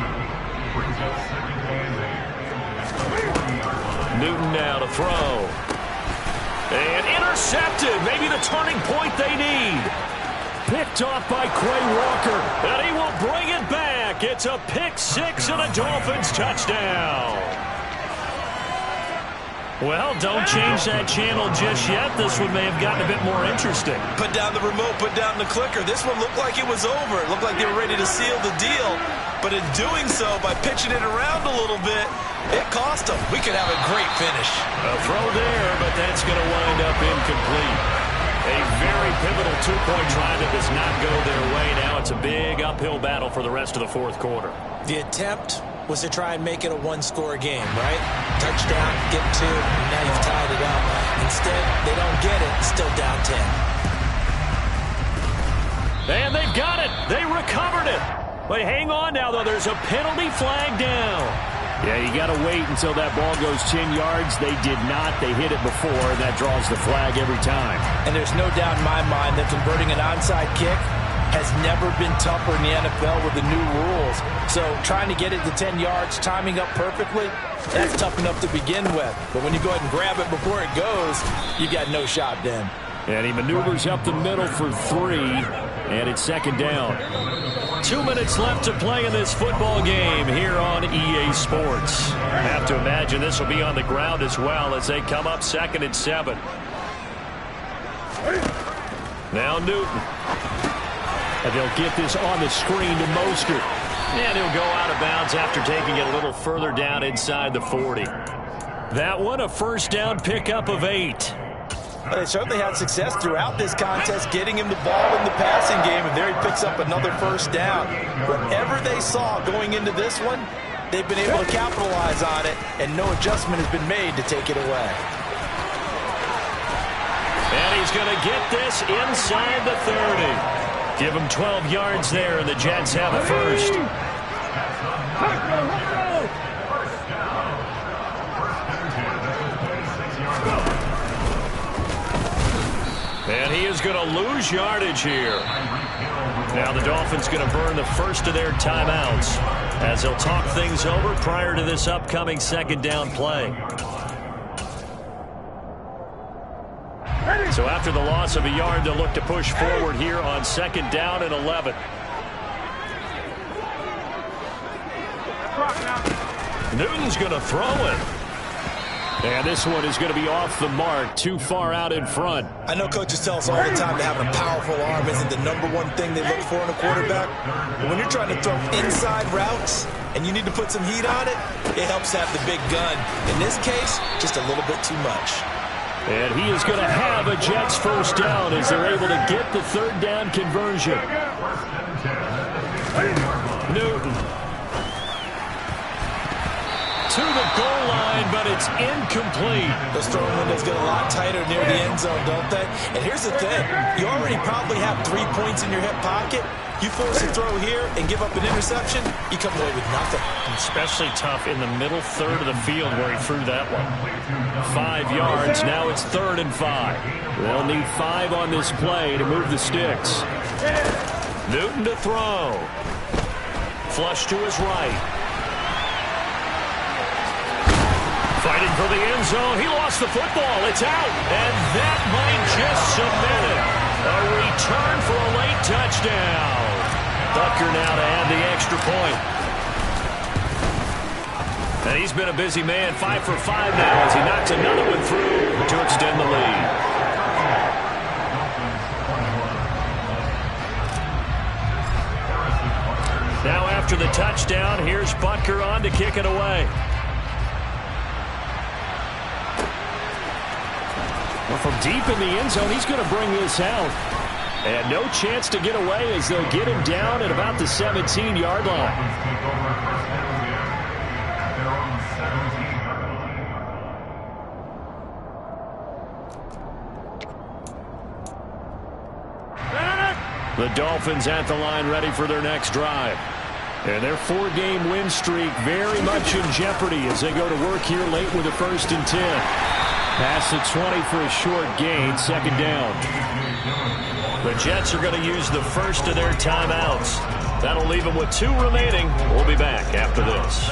Speaker 2: Newton now to throw. And intercepted, maybe the turning point they need. Picked off by Quay Walker, and he will bring it back. It's a pick six and a Dolphins touchdown. Well, don't change that channel just yet. This one may have gotten a bit more interesting.
Speaker 4: Put down the remote, put down the clicker. This one looked like it was over. It looked like they were ready to seal the deal. But in doing so, by pitching it around a little bit, it cost them. We could have a great finish.
Speaker 2: A throw there, but that's going to wind up incomplete. A very pivotal two-point try that does not go their way. Now it's a big uphill battle for the rest of the fourth quarter.
Speaker 4: The attempt was to try and make it a one-score game, right? Touchdown, get 2, and now you've tied it up. Instead, they don't get it, still down 10.
Speaker 2: And they've got it. They recovered it. But hang on now, though. There's a penalty flag down. Yeah, you got to wait until that ball goes 10 yards. They did not. They hit it before, and that draws the flag every time.
Speaker 4: And there's no doubt in my mind that converting an onside kick has never been tougher in the NFL with the new rules. So trying to get it to 10 yards, timing up perfectly, that's tough enough to begin with. But when you go ahead and grab it before it goes, you got no shot then.
Speaker 2: And he maneuvers up the middle for 3, and it's second down. 2 minutes left to play in this football game here on EA Sports. I have to imagine this will be on the ground as well as they come up 2nd and 7. Now Newton. And they'll get this on the screen to Mostert. And he'll go out of bounds after taking it a little further down inside the 40. That one, a first down pickup of 8.
Speaker 4: Well, they certainly had success throughout this contest, getting him the ball in the passing game, and there he picks up another first down. Whatever they saw going into this one, they've been able to capitalize on it, and no adjustment has been made to take it away.
Speaker 2: And he's going to get this inside the 30. Give him 12 yards there, and the Jets have a first. And he is going to lose yardage here. Now the Dolphins going to burn the first of their timeouts as they'll talk things over prior to this upcoming second down play. So after the loss of a yard, they'll look to push forward here on second down and 11. Newton's going to throw it. And this one is going to be off the mark, too far out in front.
Speaker 4: I know coaches tell us all the time that having a powerful arm isn't the #1 thing they look for in a quarterback. But when you're trying to throw inside routes, and you need to put some heat on it, it helps have the big gun. In this case, just a little bit too much.
Speaker 3: And he is going to have a Jets first down as they're able to get the third down conversion. Newton to the goal line, but it's incomplete.
Speaker 4: Those throwing windows get a lot tighter near the end zone, don't they? And here's the thing. You already probably have 3 points in your hip pocket. You force a throw here and give up an interception, you come away with nothing.
Speaker 2: Especially tough in the middle third of the field where he threw that one. 5 yards. Now it's 3rd and 5.
Speaker 3: They'll need 5 on this play to move the sticks.
Speaker 2: Newton to throw. Flush to his right. Fighting for the end zone. He lost the football. It's out. And that might just cement it. A return for a late touchdown. Bucker now to add the extra point. And he's been a busy man. 5 for 5 now as he knocks another one through to extend the lead. Now after the touchdown, here's Butker on to kick it away.
Speaker 3: Well, from deep in the end zone, he's going to bring this out. And no chance to get away as they'll get him down at about the 17-yard line. The Dolphins at the line ready for their next drive. And their 4-game win streak very much in jeopardy as they go to work here late with a 1st and 10. Past the 20 for a short gain, 2nd down.
Speaker 2: The Jets are going to use the first of their timeouts. That'll leave them with 2 remaining. We'll be back after this.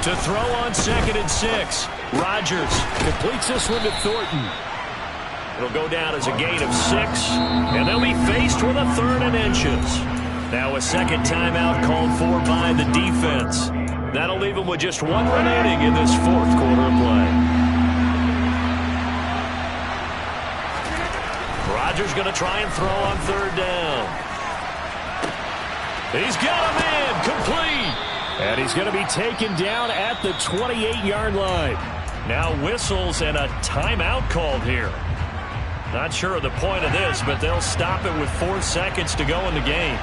Speaker 3: To throw on 2nd and 6. Rodgers completes this one to Thornton.
Speaker 2: It'll go down as a gain of 6, and they'll be faced with a 3rd and inches. Now a second timeout called for by the defense. That'll leave them with just 1 remaining in this 4th quarter of play. Rodgers going to try and throw on 3rd down. He's got a man complete.
Speaker 3: And he's going to be taken down at the 28-yard line.
Speaker 2: Now whistles and a timeout called here. Not sure of the point of this, but they'll stop it with 4 seconds to go in the game.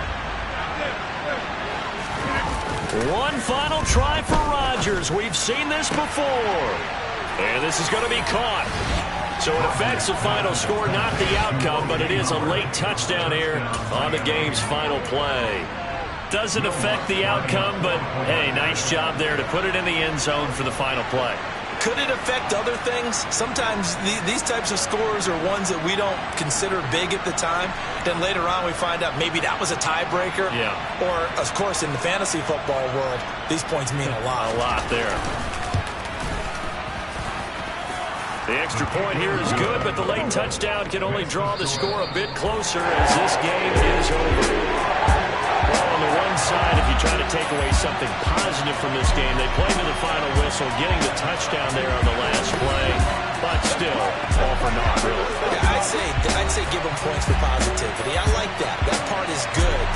Speaker 2: One final try for Rodgers. We've seen this before. And this is going to be caught. So it affects the final score, not the outcome, but it is a late touchdown here on the game's final play. Doesn't affect the outcome, but hey, nice job there to put it in the end zone for the final play.
Speaker 4: Could it affect other things? Sometimes these types of scores are ones that we don't consider big at the time. Then later on we find out maybe that was a tiebreaker.
Speaker 2: Yeah.
Speaker 4: Or, of course, in the fantasy football world, these points mean a lot.
Speaker 2: A lot there. The extra point here is good, but the late touchdown can only draw the score a bit closer as this game is over. On the one side, if you try to take away something positive from this game, they play to the final whistle, getting the touchdown there on the last play, but still, all for naught, really.
Speaker 4: Yeah, I'd say give them points for positivity. I like that. That part is good.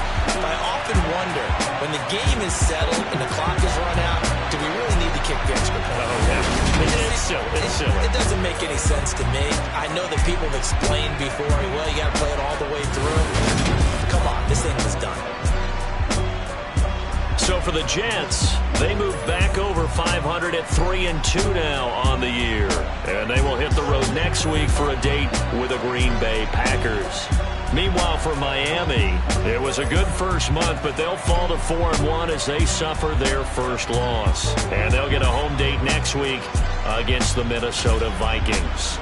Speaker 4: But I often wonder, when the game is settled and the clock is run out, do we really need to kick the extra point?
Speaker 2: Oh, yeah. It's silly.
Speaker 4: It doesn't make any sense to me. I know that people have explained before, well, you got to play it all the way through. Come on, this thing was done.
Speaker 2: So for the Jets, they move back over 500 at 3-2 now on the year. And they will hit the road next week for a date with the Green Bay Packers. Meanwhile, for Miami, it was a good first month, but they'll fall to 4-1 as they suffer their first loss. And they'll get a home date next week against the Minnesota Vikings.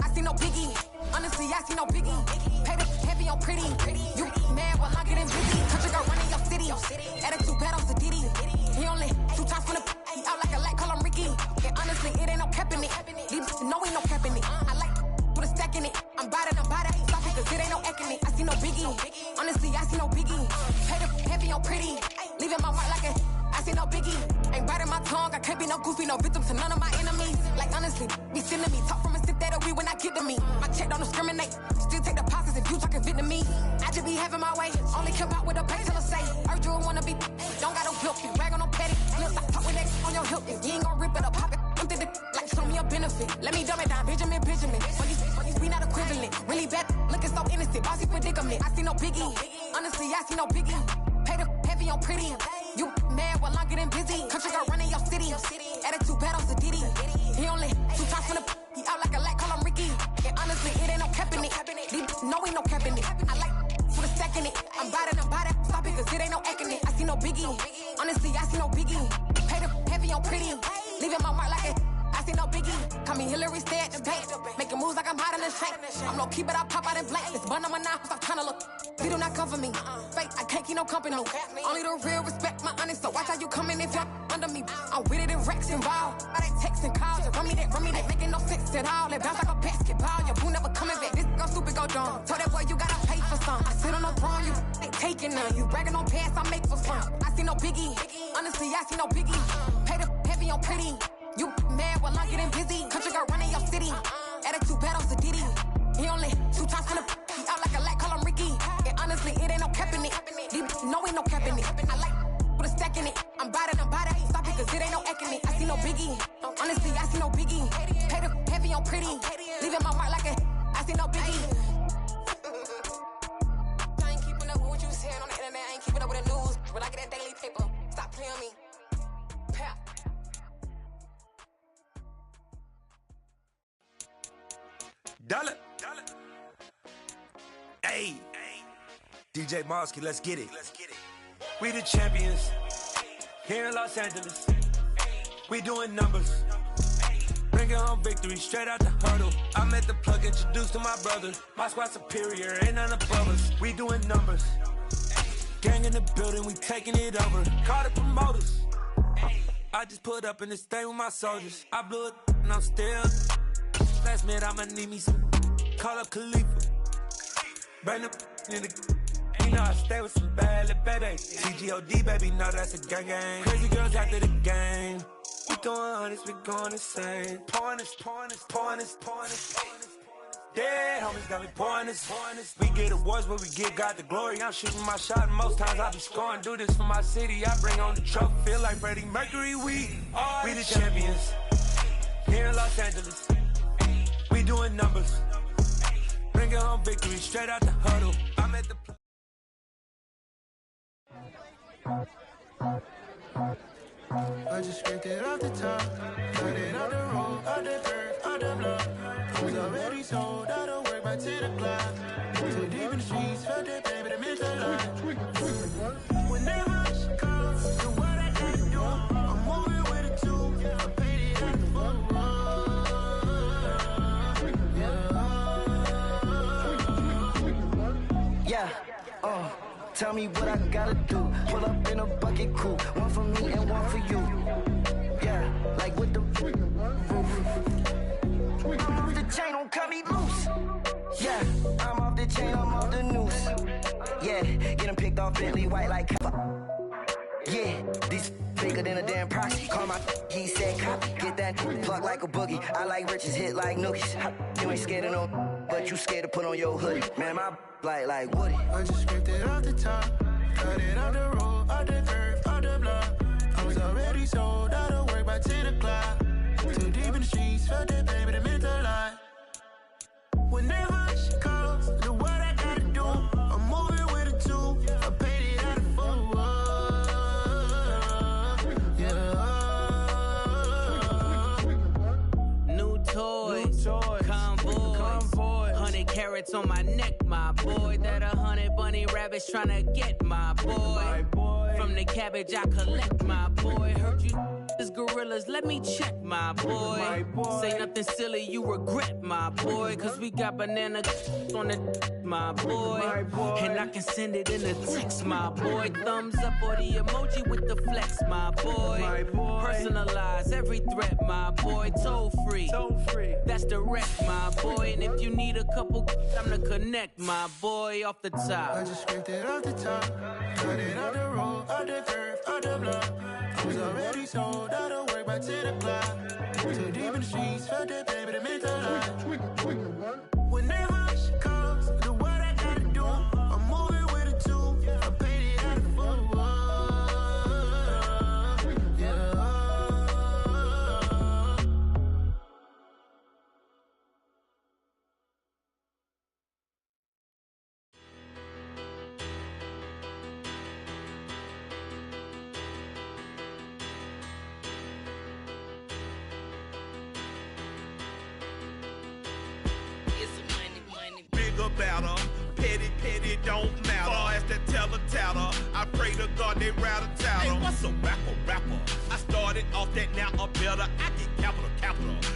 Speaker 5: I see no biggie. Honestly, I see no biggie. Pay the heavy on pretty. You mad while I'm getting busy. Country girl running your city. Attitude bad on the Diddy. He only 2 times from the he out like a light, call him Ricky. And honestly, it ain't no cap in it. These no ain't no cap in it. I like put a stack in it. I'm bad. Stop it, cause it ain't no eck in it. I see no biggie. Honestly, I see no biggie. Pay the heavy on pretty. Leaving my mark like a I see no biggie. Ain't biting my tongue. I can't be no goofy, no victim to none of my enemies. Like honestly, be sending me talk from a sip that'll be when I get to me. My check don't discriminate. Still take deposits if you talking Vietnamese. I just be having my way. Only come out with a pay till I say. Urge you wanna be. Don't got no guilt. You rag on no petty. Look, I talk with X on your hip. You ain't gon' rip it up, pop it. Empty the like show me a benefit. Let me dumb it down, Benjamin. For these we not equivalent. Really bad, looking so innocent. Bossy predicament. I see no biggie. Honestly, I see no biggie. Pay the heavy on pretty. You mad while I'm getting busy. Country girl running your city. Attitude bad on the Diddy. He only 2 times from the he out like a light, call him Ricky. And honestly, it ain't no cap in it. No ain't no cap in it. I like for the second it. I'm bad. Stop it, cause it ain't no eck in it. I see no biggie. Honestly, I see no biggie. Pay the heavy on pretty. Leaving my mark like it. I see no biggie. Call me Hillary, stay at the bank. Making moves like I'm hiding in the shank. I'm low key, but I pop out in blank. This bun on my knife, stop trying to look. They do not come for me. Fake, I can't keep no company. Only the real respect my honest. So watch how you coming if you're under me. I'm with it in Rex involved. I they text and calls. You run me that, making no sense at all. They bounce like a basketball. Your boo never coming back. This go stupid, go dumb. Told that boy you gotta pay for some. I sit on no throne, you ain't taking none. You bragging on pants, I make for fun. I see no biggie. Honestly, I see no biggie. Pay the heavy on pretty. You mad while I'm getting busy. Country girl running your city. Attitude bad on the Diddy. He only 2 times from the he out like a light, call him Ricky. And honestly, it ain't no cap in it. No ain't no cap in it. I like put a stack in it. I'm bad. Stop it, cause it ain't no eck in it. I see no biggie. Honestly, I see no biggie. Pay the heavy on pretty. Leaving my mark like a I see no biggie. I ain't keeping up with what you saying on the internet. I ain't keeping up with the news. When I get that daily paper, stop playing me. Pap.
Speaker 6: Dollar. Hey, DJ Mosky, let's get it. We the champions here in Los Angeles. We doing numbers. Bringing home victory straight out the hurdle. I'm at the plug, introduced to my brother. My squad superior, ain't none above us. We doing numbers. Gang in the building, we taking it over. Call the promoters. I just put up in this thing with my soldiers. I blew it and I'm still. Last minute, I'ma need me some. Call up Khalifa. Bring up in the. You know I stay with some bad little baby. TGOD, baby, no, that's a gang. Crazy girls after the game. We throwing hundreds, we going insane. Pouring this. Dead homies got me pouring this. We get awards, but we give God the glory. I'm shooting my shot, and most times I be scoring. Do this for my city, I bring on the trophy. Feel like Freddie Mercury, we the champions. Here in Los Angeles. We doing numbers. Bringing home victory straight out the huddle. I'm at the
Speaker 7: I just scraped it off the top, cut it out the road, out the dirt, out the block. I was already sold, I don't work by 10 o'clock. Too deep in the streets, felt that baby, the mental line. Whenever she calls, do what I gotta do. I'm moving with it too. I paid it at the fuck.
Speaker 8: Yeah, tell me what I gotta do. Pull up in a bucket coupe, one for me and one for you. Yeah, like with the roof. I'm off the chain, don't cut me loose. Yeah, I'm off the chain, I'm off the noose. Yeah, getting picked off Bentley white like yeah, these bigger than a damn proxy. Call my he said copy. Get that pluck like a boogie. I like riches, hit like nookies. You ain't scared of no, but you scared to put on your hoodie. Man, my like Woody.
Speaker 7: I just scraped it off the top, cut it out the road, out the dirt, out the block. I was already sold, out of work by 10 o'clock. Too deep in the streets, felt that baby, the mental line. Whenever she calls, do what I gotta do. I'm moving with it too. I paid it out of full.
Speaker 9: New toys, convoy, 100 carats on my neck, my boy. That 100 bunny rabbits tryna get my boy. From the cabbage I collect, my boy. Heard you This gorillas, let me check, my boy. Say nothing silly, you regret, my boy. Cause we got banana on the my boy. And I can send it in a text, my boy. Thumbs up or the emoji with the flex, my boy. Personalize every threat, my boy. Toll free. That's direct, my boy. And if you need a couple, I'm to connect, my boy, off the top.
Speaker 7: I just scraped it off the top. Cut it on the road, on the curve, on the block. I was already sold out of work by 10 o'clock. Too deep in the streets, felt that baby, the mental lie. Whenever she calls, do what I gotta do. I'm moving with a two. I paid it out of full. Yeah.
Speaker 10: Better, petty don't matter. Far as the teller, I pray to God they rattle tattle. Hey, what's a rapper? I started off that, now I'm better. I get capital.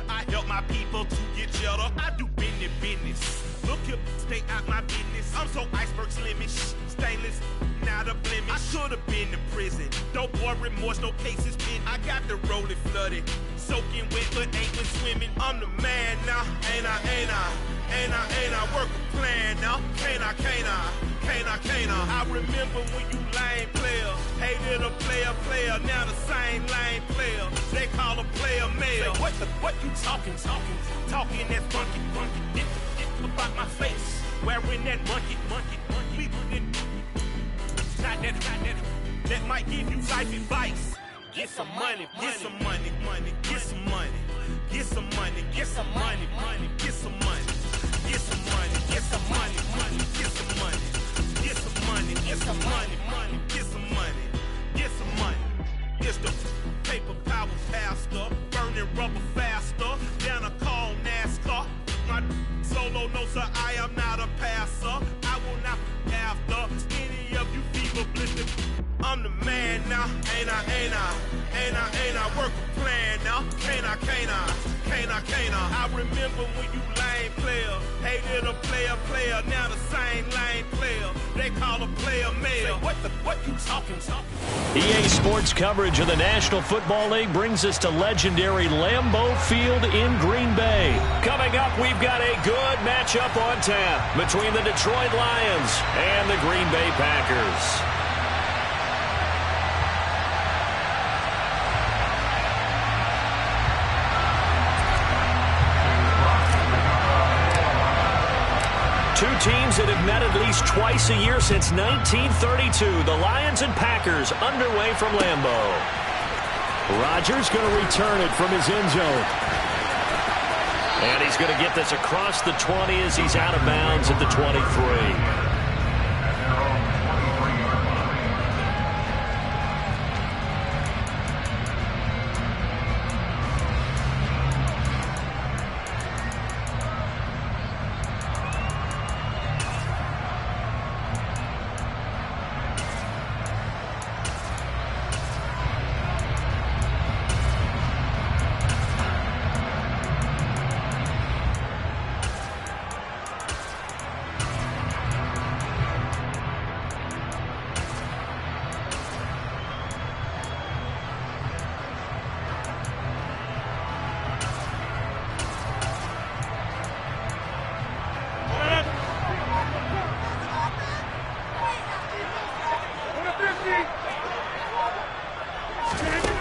Speaker 10: I help my people to get cheddar. I do business. Look here, stay out my business. I'm so iceberg slimish, stainless, not a blemish. I should have been in prison. Don't boy remorse, no cases pinned. I got the rolling flooded, soaking wet, but ain't been swimming. I'm the man now, ain't I? Work a plan now, can't I? I remember when you lame player, hated a player, now the same lame player. They call a player mayor. Say, what you talking that funky, dip about my face, wearing that monkey. Not that might give you life advice. Get some money. It's the paper power pastor, burning rubber faster, down a call NASCAR. My solo no sir, I am not a passer. I will not after any of you fever blistered. I'm the man now, ain't I? Work a plan now, can't I? I remember when you lame player, hated a player, now the same lame player. They call a player mayor. What you talking?
Speaker 2: EA Sports coverage of the National Football League brings us to legendary Lambeau Field in Green Bay. Coming up, we've got a good matchup on tap between the Detroit Lions and the Green Bay Packers. Two teams that have met at least twice a year since 1932. The Lions and Packers underway from Lambeau. Rodgers going to return it from his end zone. And he's going to get this across the 20 as he's out of bounds at the 23.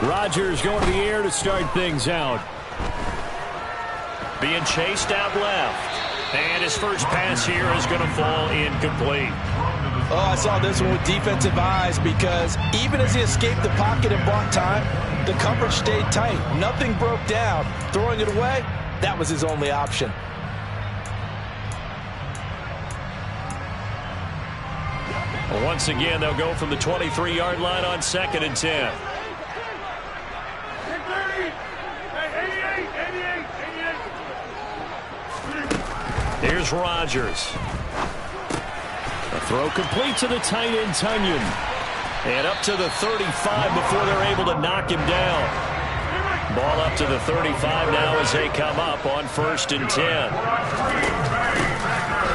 Speaker 2: Rodgers going to the air to start things out. Being chased out left. And his first pass here is going to fall incomplete.
Speaker 4: Oh, I saw this one with defensive eyes because even as he escaped the pocket and bought time, the coverage stayed tight. Nothing broke down. Throwing it away, that was his only option.
Speaker 2: Well, once again, they'll go from the 23-yard line on 2nd and 10. Here's Rodgers. A throw complete to the tight end, Tunyon. And up to the 35 before they're able to knock him down.
Speaker 3: Ball up to the 35 now as they come up on 1st and 10.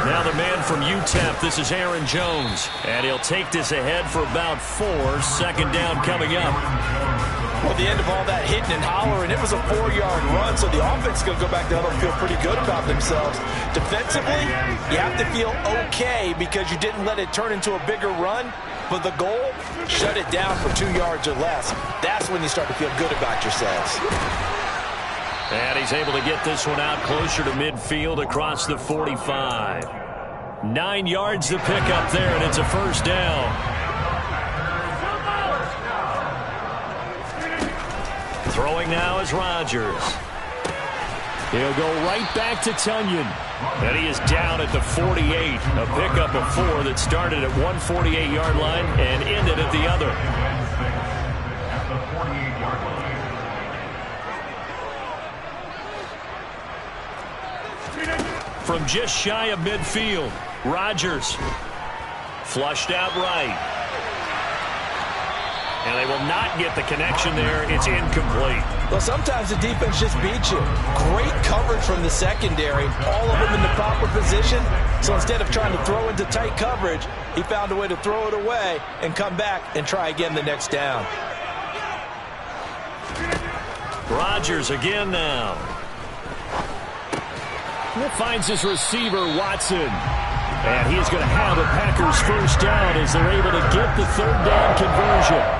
Speaker 3: Now the man from UTEP, this is Aaron Jones. And he'll take this ahead for about 4. 2nd down coming up.
Speaker 4: Well, the end of all that hitting and hollering, it was a 4-yard run, so the offense is going to go back to huddle and feel pretty good about themselves. Defensively, you have to feel okay because you didn't let it turn into a bigger run, but the goal, shut it down for 2 yards or less. That's when you start to feel good about yourselves.
Speaker 3: And he's able to get this one out closer to midfield across the 45. 9 yards to pick up there, and it's a 1st down. Throwing now is Rodgers. He'll go right back to Tunyon. And he is down at the 48. A pickup of 4 that started at 148-yard line and ended at the other. From just shy of midfield, Rodgers flushed out right. And they will not get the connection there. It's incomplete.
Speaker 4: Well, sometimes the defense just beats you. Great coverage from the secondary. All of them in the proper position. So instead of trying to throw into tight coverage, he found a way to throw it away and come back and try again the next down.
Speaker 3: Rodgers again now. He finds his receiver, Watson. And he is going to have a Packers 1st down as they're able to get the 3rd down conversion.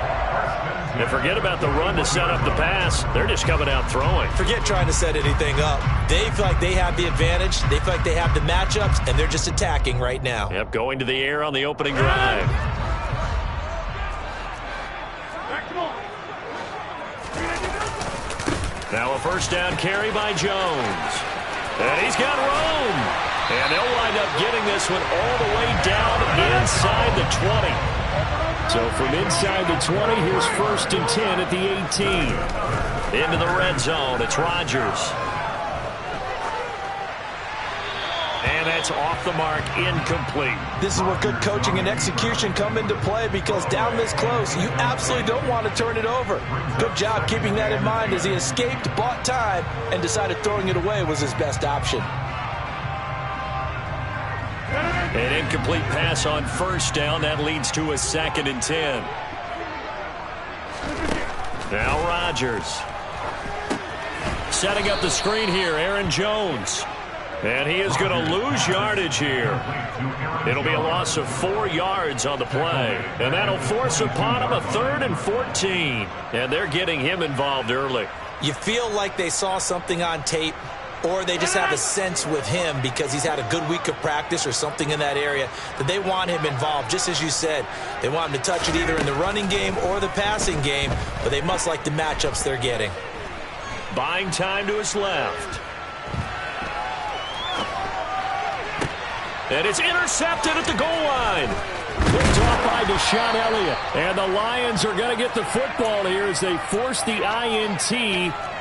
Speaker 3: And forget about the run to set up the pass. They're just coming out throwing.
Speaker 4: Forget trying to set anything up. They feel like they have the advantage. They feel like they have the matchups, and they're just attacking right now.
Speaker 3: Yep, going to the air on the opening drive. Now a 1st down carry by Jones. And he's got room. And they'll wind up getting this one all the way down inside the 20. So from inside the 20, here's 1st and 10 at the 18. Into the red zone, it's Rodgers. And that's off the mark, incomplete.
Speaker 4: This is where good coaching and execution come into play because down this close, you absolutely don't want to turn it over. Good job keeping that in mind as he escaped, bought time, and decided throwing it away was his best option.
Speaker 3: An incomplete pass on 1st down. That leads to a 2nd and 10. Now Rodgers. Setting up the screen here, Aaron Jones. And he is going to lose yardage here. It'll be a loss of 4 yards on the play. And that'll force upon him a 3rd and 14. And they're getting him involved early.
Speaker 4: You feel like they saw something on tape, or they just have a sense with him because he's had a good week of practice or something in that area that they want him involved. Just as you said, they want him to touch it either in the running game or the passing game, but they must like the matchups they're getting.
Speaker 3: Buying time to his left. And it's intercepted at the goal line. Picked off by Deshaun Elliott. And the Lions are going to get the football here as they force the INT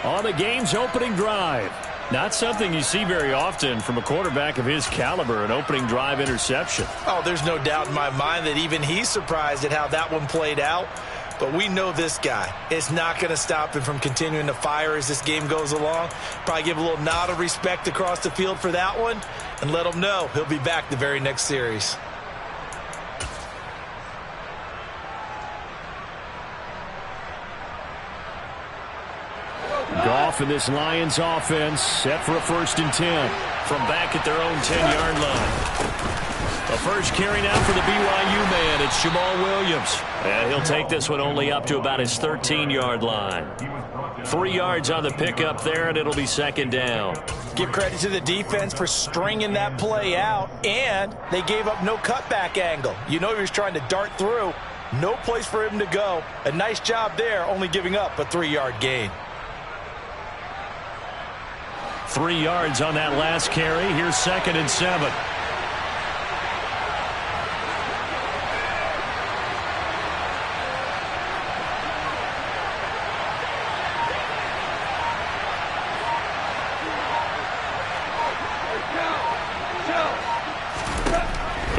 Speaker 3: on the game's opening drive. Not something you see very often from a quarterback of his caliber, an opening drive interception.
Speaker 4: Oh, there's no doubt in my mind that even he's surprised at how that one played out. But we know this guy. It's not going to stop him from continuing to fire as this game goes along. Probably give a little nod of respect across the field for that one and let him know he'll be back the very next series.
Speaker 3: Goff and this Lions offense set for a 1st and 10 from back at their own 10-yard line. A first carry now for the BYU man. It's Jamal Williams. And he'll take this one only up to about his 13-yard line. 3 yards on the pickup there, and it'll be 2nd down.
Speaker 4: Give credit to the defense for stringing that play out, and they gave up no cutback angle. You know he was trying to dart through. No place for him to go. A nice job there, only giving up a 3-yard gain.
Speaker 3: 3 yards on that last carry. Here's 2nd and 7.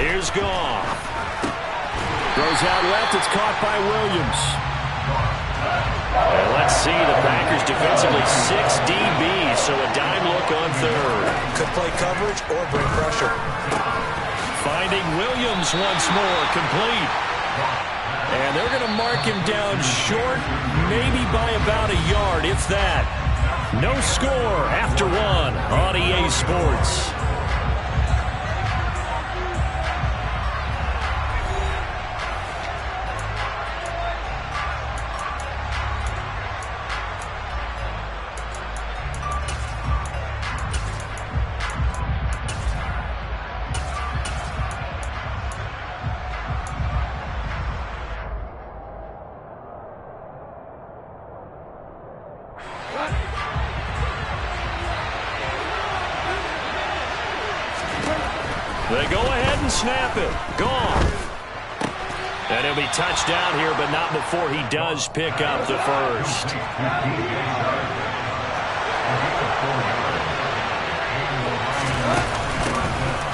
Speaker 3: Here's Goff. Goes out left. It's caught by Williams. And let's see, the Packers defensively 6 DBs, so a dime look on third.
Speaker 4: Could play coverage or bring pressure.
Speaker 3: Finding Williams once more, complete. And they're going to mark him down short, maybe by about a yard, if that. No score after one on EA Sports.
Speaker 2: They go ahead and snap it. Gone. And he'll be touchdown here, but not before he does pick up the first.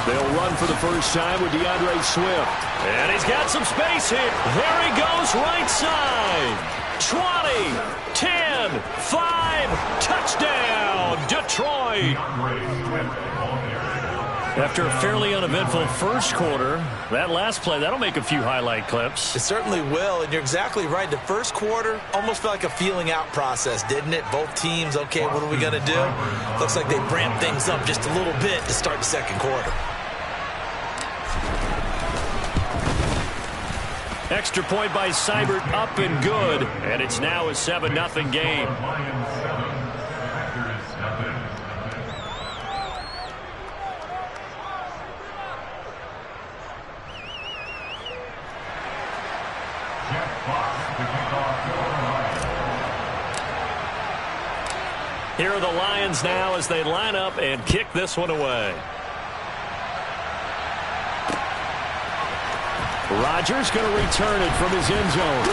Speaker 2: They'll run for the first time with DeAndre Swift. And he's got some space here. There he goes, right side. 20, 10, 5, touchdown, Detroit. After a fairly uneventful first quarter, that last play, that'll make a few highlight clips.
Speaker 4: It certainly will, and you're exactly right. The first quarter almost felt like a feeling out process, didn't it? Both teams, okay, what are we going to do? Looks like they ramped things up just a little bit to start the second quarter.
Speaker 2: Extra point by Seibert, up and good, and it's now a 7-0 game. Here are the Lions now as they line up and kick this one away. Rodgers going to return it from his end zone.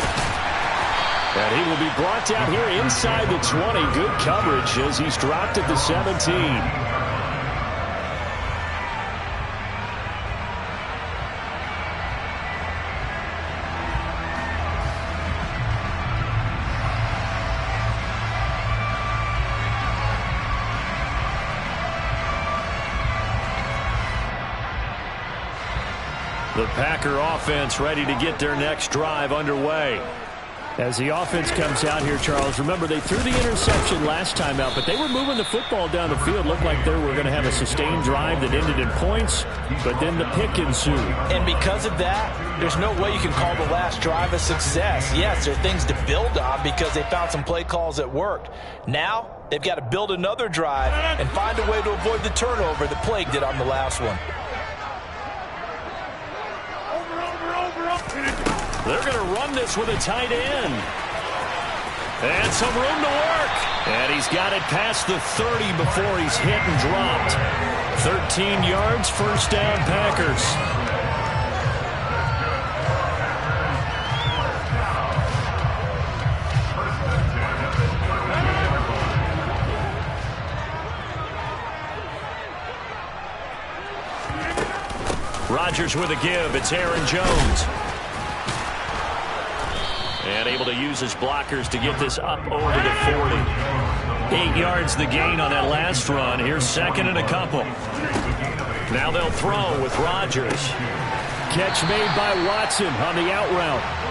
Speaker 2: And he will be brought down here inside the 20. Good coverage as he's dropped at the 17. The Packer offense ready to get their next drive underway. As the offense comes out here, Charles, remember they threw the interception last time out, but they were moving the football down the field. Looked like they were going to have a sustained drive that ended in points, but then the pick ensued.
Speaker 4: And because of that, there's no way you can call the last drive a success. Yes, there are things to build on because they found some play calls that worked. Now, they've got to build another drive and find a way to avoid the turnover that plagued it on the last one.
Speaker 2: They're going to run this with a tight end. And some room to work. And he's got it past the 30 before he's hit and dropped. 13 yards, first down, Packers. Rodgers with a give. It's Aaron Jones. And able to use his blockers to get this up over the 40. 8 yards the gain on that last run. Here's second and a couple. Now they'll throw with Rodgers. Catch made by Watson on the out route.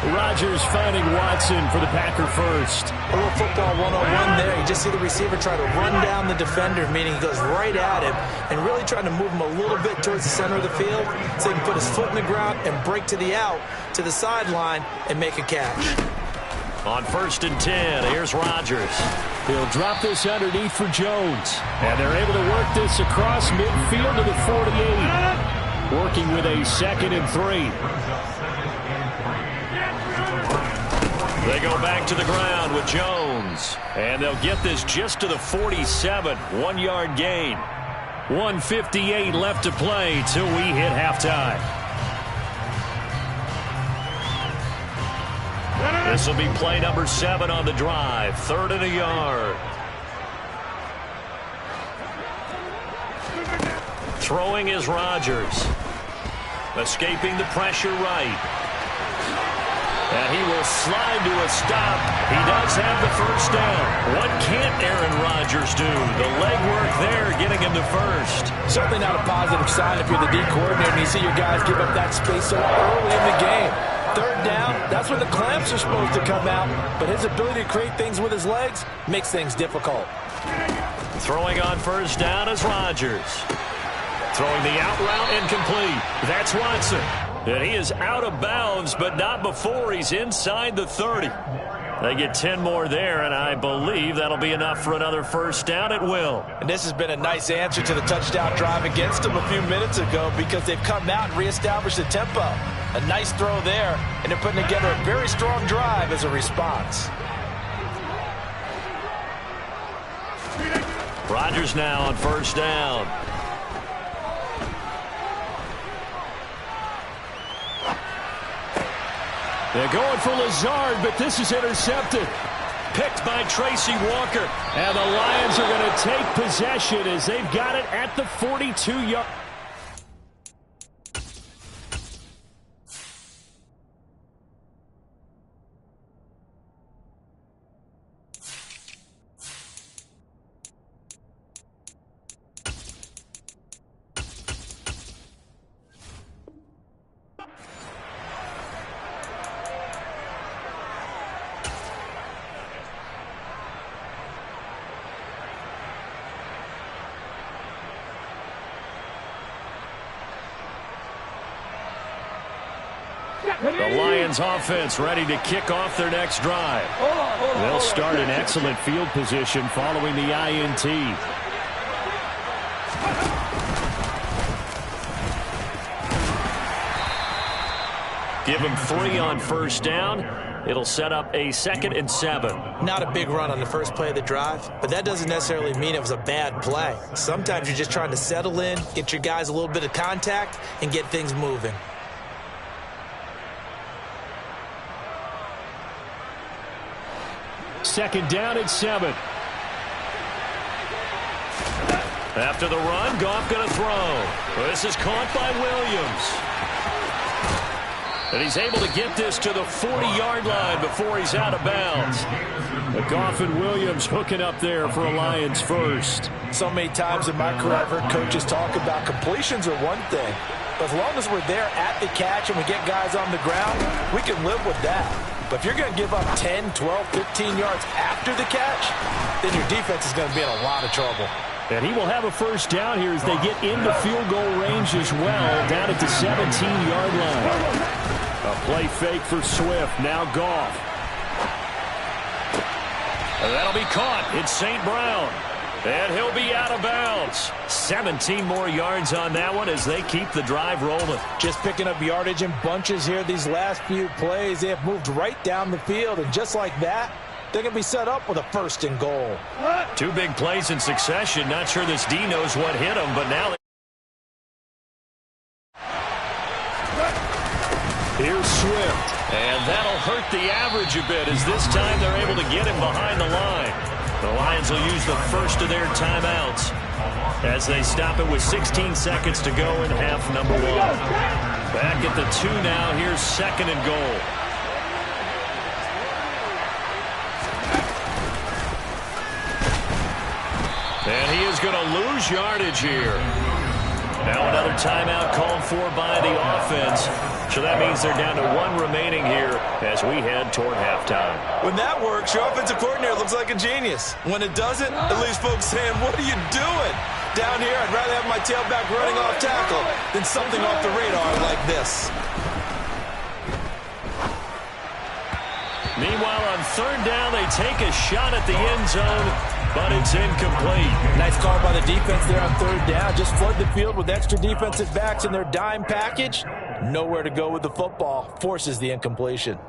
Speaker 2: Rodgers finding Watson for the Packer first.
Speaker 4: A little football 101 there. You just see the receiver try to run down the defender, meaning he goes right at him and really trying to move him a little bit towards the center of the field so he can put his foot in the ground and break to the out, to the sideline, and make a catch.
Speaker 2: On 1st and 10, here's Rodgers.
Speaker 3: He'll drop this underneath for Jones. And they're able to work this across midfield to the 48. Working with a 2nd and 3.
Speaker 2: They go back to the ground with Jones. And they'll get this just to the 47. 1 yard gain. 1:58 left to play till we hit halftime. This will be play number 7 on the drive. 3rd and a yard. Throwing is Rodgers. Escaping the pressure right. And he will slide to a stop. He does have the first down. What can't Aaron Rodgers do? The legwork there getting him to first.
Speaker 4: Certainly not a positive sign if you're the D coordinator and you see your guys give up that space so early in the game. Third down, that's when the clamps are supposed to come out. But his ability to create things with his legs makes things difficult.
Speaker 2: Throwing on first down is Rodgers. Throwing the out route incomplete. That's Watson. And he is out of bounds, but not before he's inside the 30. They get 10 more there, and I believe that'll be enough for another first down at will.
Speaker 4: And this has been a nice answer to the touchdown drive against them a few minutes ago because they've come out and reestablished the tempo. A nice throw there, and they're putting together a very strong drive as a response.
Speaker 2: Rodgers now on first down.
Speaker 3: They're going for Lazard, but this is intercepted.
Speaker 2: Picked by Tracy Walker.
Speaker 3: And the Lions are going to take possession as they've got it at the 42-yard.
Speaker 2: The Lions offense ready to kick off their next drive.
Speaker 3: They'll start in excellent field position following the INT.
Speaker 2: Give him 3 on first down. It'll set up a 2nd and 7.
Speaker 4: Not a big run on the first play of the drive, but that doesn't necessarily mean it was a bad play. Sometimes you're just trying to settle in, get your guys a little bit of contact, and get things moving.
Speaker 3: Second down at 7.
Speaker 2: After the run, Goff going to throw. This is caught by Williams. And he's able to get this to the 40-yard line before he's out of bounds.
Speaker 3: But Goff and Williams hooking up there for a Lions first.
Speaker 4: So many times in my career, I've heard coaches talk about completions are one thing. But as long as we're there at the catch and we get guys on the ground, we can live with that. But if you're going to give up 10, 12, 15 yards after the catch, then your defense is going to be in a lot of trouble.
Speaker 3: And he will have a first down here as they get into field goal range as well, down at the 17-yard line. A play fake for Swift. Now Goff.
Speaker 2: And that'll be caught. It's St. Brown. And he'll be out of bounds. 17 more yards on that one as they keep the drive rolling.
Speaker 4: Just picking up yardage in bunches here these last few plays. They have moved right down the field, and just like that, they're going to be set up with a 1st and goal.
Speaker 2: 2 big plays in succession. Not sure this D knows what hit him, but now...
Speaker 3: Here's Swift.
Speaker 2: And that'll hurt the average a bit as this time they're able to get him behind the line. The Lions will use the first of their timeouts as they stop it with 16 seconds to go in half number 1. Back at the 2 now. Here's 2nd and goal. And he is going to lose yardage here. Now another timeout called for by the offense. So that means they're down to 1 remaining here as we head toward halftime.
Speaker 4: When that works, your offensive coordinator looks like a genius. When it doesn't, at least folks saying, what are you doing? Down here, I'd rather have my tailback running off tackle than something off the radar like this.
Speaker 2: Meanwhile, on 3rd down, they take a shot at the end zone, but it's incomplete.
Speaker 4: Nice call by the defense there on 3rd down. Just flood the field with extra defensive backs in their dime package. Nowhere to go with the football. Forces the incompletion.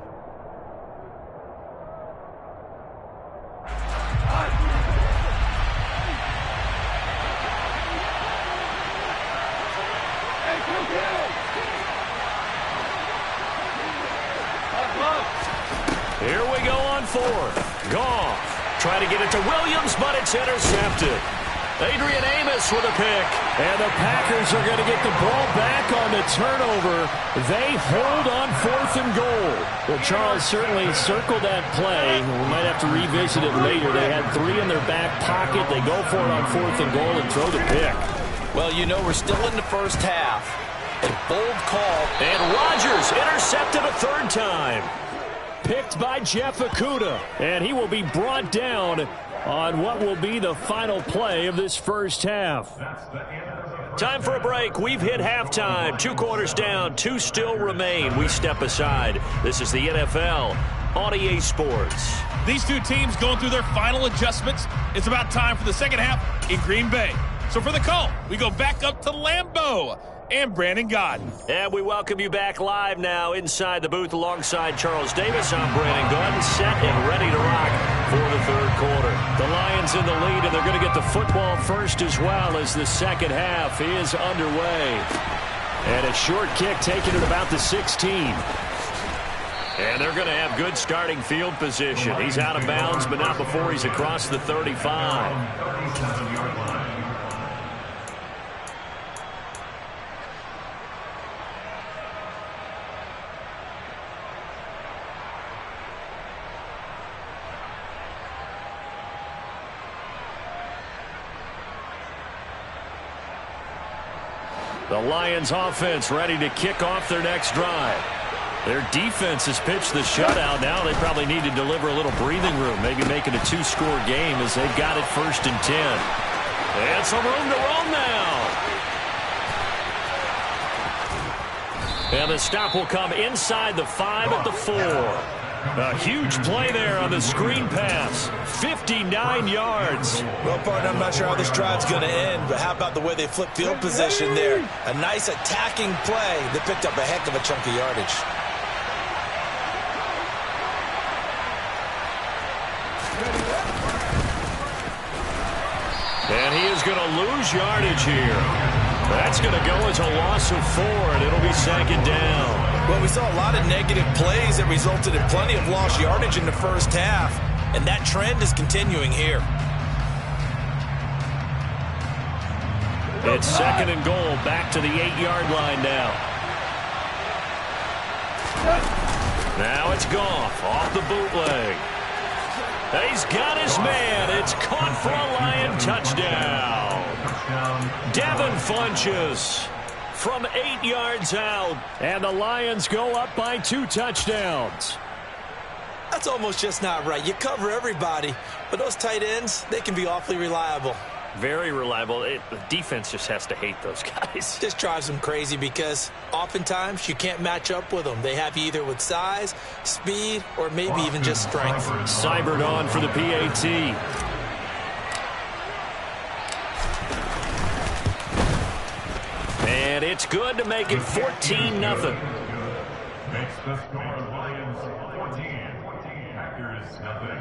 Speaker 2: Here we go on 4th. Goff trying to get it to Williams, but it's intercepted. Adrian Amos with a pick.
Speaker 3: And the Packers are going to get the ball back on the turnover. They hold on 4th and goal. Well, Charles certainly circled that play. We might have to revisit it later. They had 3 in their back pocket. They go for it on 4th and goal and throw the pick.
Speaker 4: Well, you know, we're still in the first half. A bold call.
Speaker 2: And Rodgers intercepted a 3rd time.
Speaker 3: Picked by Jeff Okudah. And he will be brought down on what will be the final play of this first half.
Speaker 2: Time for a break. We've hit halftime. 2 quarters down. 2 still remain. We step aside. This is the NFL on EA Sports.
Speaker 11: These 2 teams going through their final adjustments. It's about time for the second half in Green Bay. So for the call, we go back up to Lambeau and Brandon Gaudin.
Speaker 2: And we welcome you back live now inside the booth alongside Charles Davis. I'm Brandon Gaudin, set and ready to rock for the 3rd quarter. The Lions in the lead, and they're going to get the football first as well as the second half is underway. And a short kick taken at about the 16. And they're going to have good starting field position. He's out of bounds, but not before he's across the 35. The Lions offense ready to kick off their next drive. Their defense has pitched the shutout. Now they probably need to deliver a little breathing room, maybe make it a 2-score game as they've got it 1st and 10. And some room to roam now. And the stop will come inside the 5 at the 4. A huge play there on the screen pass. 59 yards.
Speaker 4: Well, partner, I'm not sure how this drive's going to end, but how about the way they flip field position there? A nice attacking play that picked up a heck of a chunk of yardage.
Speaker 2: And he is going to lose yardage here. That's going to go as a loss of 4, and it'll be 2nd down.
Speaker 4: Well, we saw a lot of negative plays that resulted in plenty of lost yardage in the first half, and that trend is continuing here.
Speaker 2: It's 2nd and goal, back to the 8-yard line now. Now it's Goff off the bootleg. He's got his man. It's caught for a Lion touchdown. Devin Funchess from 8 yards out.
Speaker 3: And the Lions go up by 2 touchdowns.
Speaker 4: That's almost just not right. You cover everybody, but those tight ends, they can be awfully reliable.
Speaker 2: Very reliable. The defense just has to hate those guys.
Speaker 4: This drives them crazy because oftentimes you can't match up with them. They have you either with size, speed, or maybe even just strength.
Speaker 2: Seibert on for the PAT. And it's good to make it 14-0.
Speaker 12: Makes the score Lions 14, Packers nothing.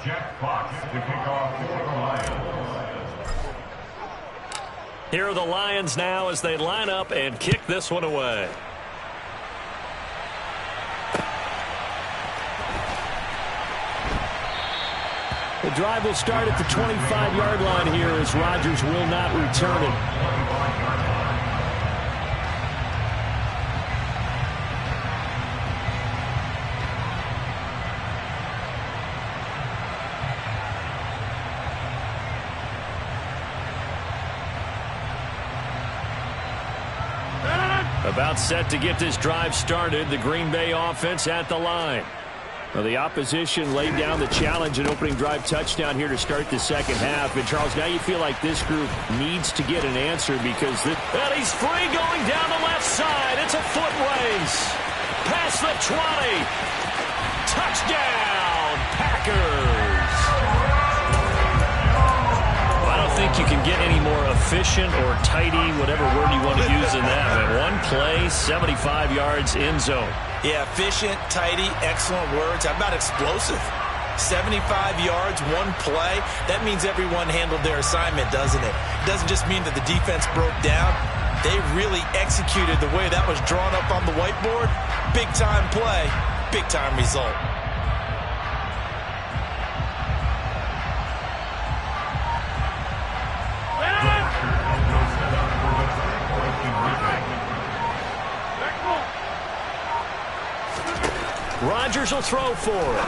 Speaker 12: Jack Fox to kick off for the Lions.
Speaker 2: Here are the Lions now as they line up and kick this one away.
Speaker 3: The drive will start at the 25-yard line here as Rodgers will not return it.
Speaker 2: About set to get this drive started. The Green Bay offense at the line.
Speaker 3: Well, the opposition laid down the challenge and opening drive touchdown here to start the second half. And, Charles, now you feel like this group needs to get an answer because...
Speaker 2: And he's free going down the left side. It's a foot race. Past the 20. Touchdown, Packers. I don't think you can get any more efficient or tidy, whatever word you want to use in that. One play, 75 yards, end zone.
Speaker 4: Yeah, efficient, tidy, excellent words. How about explosive? 75 yards, one play. That means everyone handled their assignment, doesn't it? It doesn't just mean that the defense broke down. They really executed the way that was drawn up on the whiteboard. Big-time play, big-time result.
Speaker 3: Rodgers will throw for it.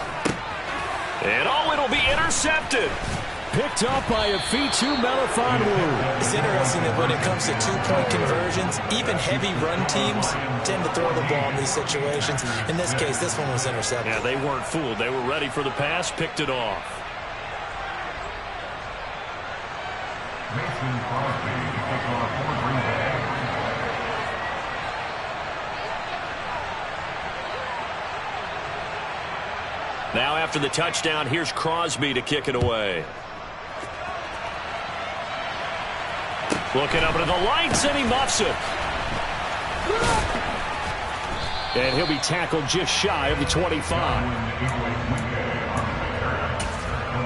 Speaker 3: And it'll be intercepted. Picked up by a Fitu Melifonwu.
Speaker 4: It's interesting that when it comes to two-point conversions, even heavy run teams tend to throw the ball in these situations. In this case, this one was intercepted.
Speaker 3: Yeah, they weren't fooled. They were ready for the pass, picked it off.
Speaker 12: Mason Crosby to kick off for Green Bay.
Speaker 3: Now after the touchdown, here's Crosby to kick it away. Looking up into the lights, and he muffs it. And he'll be tackled just shy of the 25.
Speaker 12: The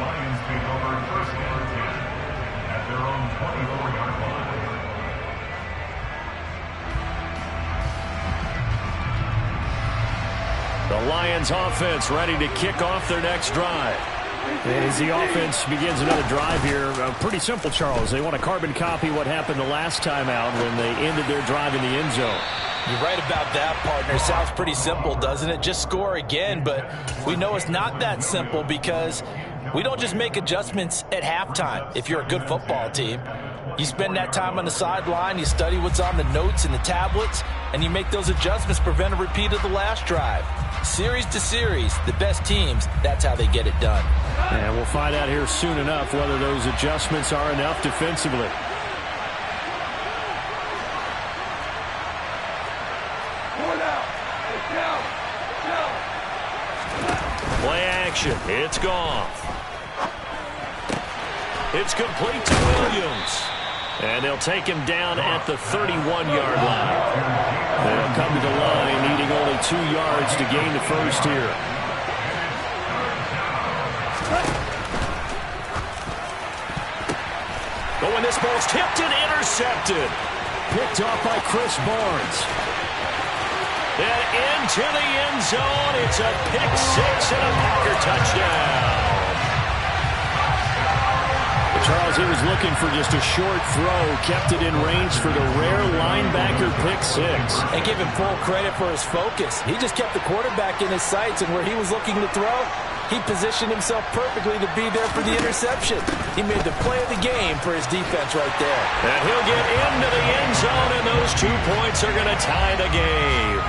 Speaker 12: Lions take over first and 10 at their own 24-yard line.
Speaker 3: The Lions offense ready to kick off their next drive. And as the offense begins another drive here, pretty simple, Charles. They want to carbon copy what happened the last time out when they ended their drive in the end zone.
Speaker 4: You're right about that, partner. Sounds pretty simple, doesn't it? Just score again, but we know it's not that simple because we don't just make adjustments at halftime. If you're a good football team, you spend that time on the sideline, you study what's on the notes and the tablets, and you make those adjustments, prevent a repeat of the last drive. Series to series, the best teams, that's how they get it done.
Speaker 3: And we'll find out here soon enough whether those adjustments are enough defensively. Play action. It's gone. It's complete to Williams. And they'll take him down at the 31-yard line. They'll come to the line needing only 2 yards to gain the first here. But when this ball's tipped and intercepted. Picked off by Chris Barnes. And into the end zone. It's a pick six and a Packer touchdown. Charles, he was looking for just a short throw, kept it in range for the rare linebacker pick six.
Speaker 4: And give him full credit for his focus. He just kept the quarterback in his sights, and where he was looking to throw, he positioned himself perfectly to be there for the interception. He made the play of the game for his defense right there.
Speaker 3: And he'll get into the end zone, and those 2 points are going to tie the game.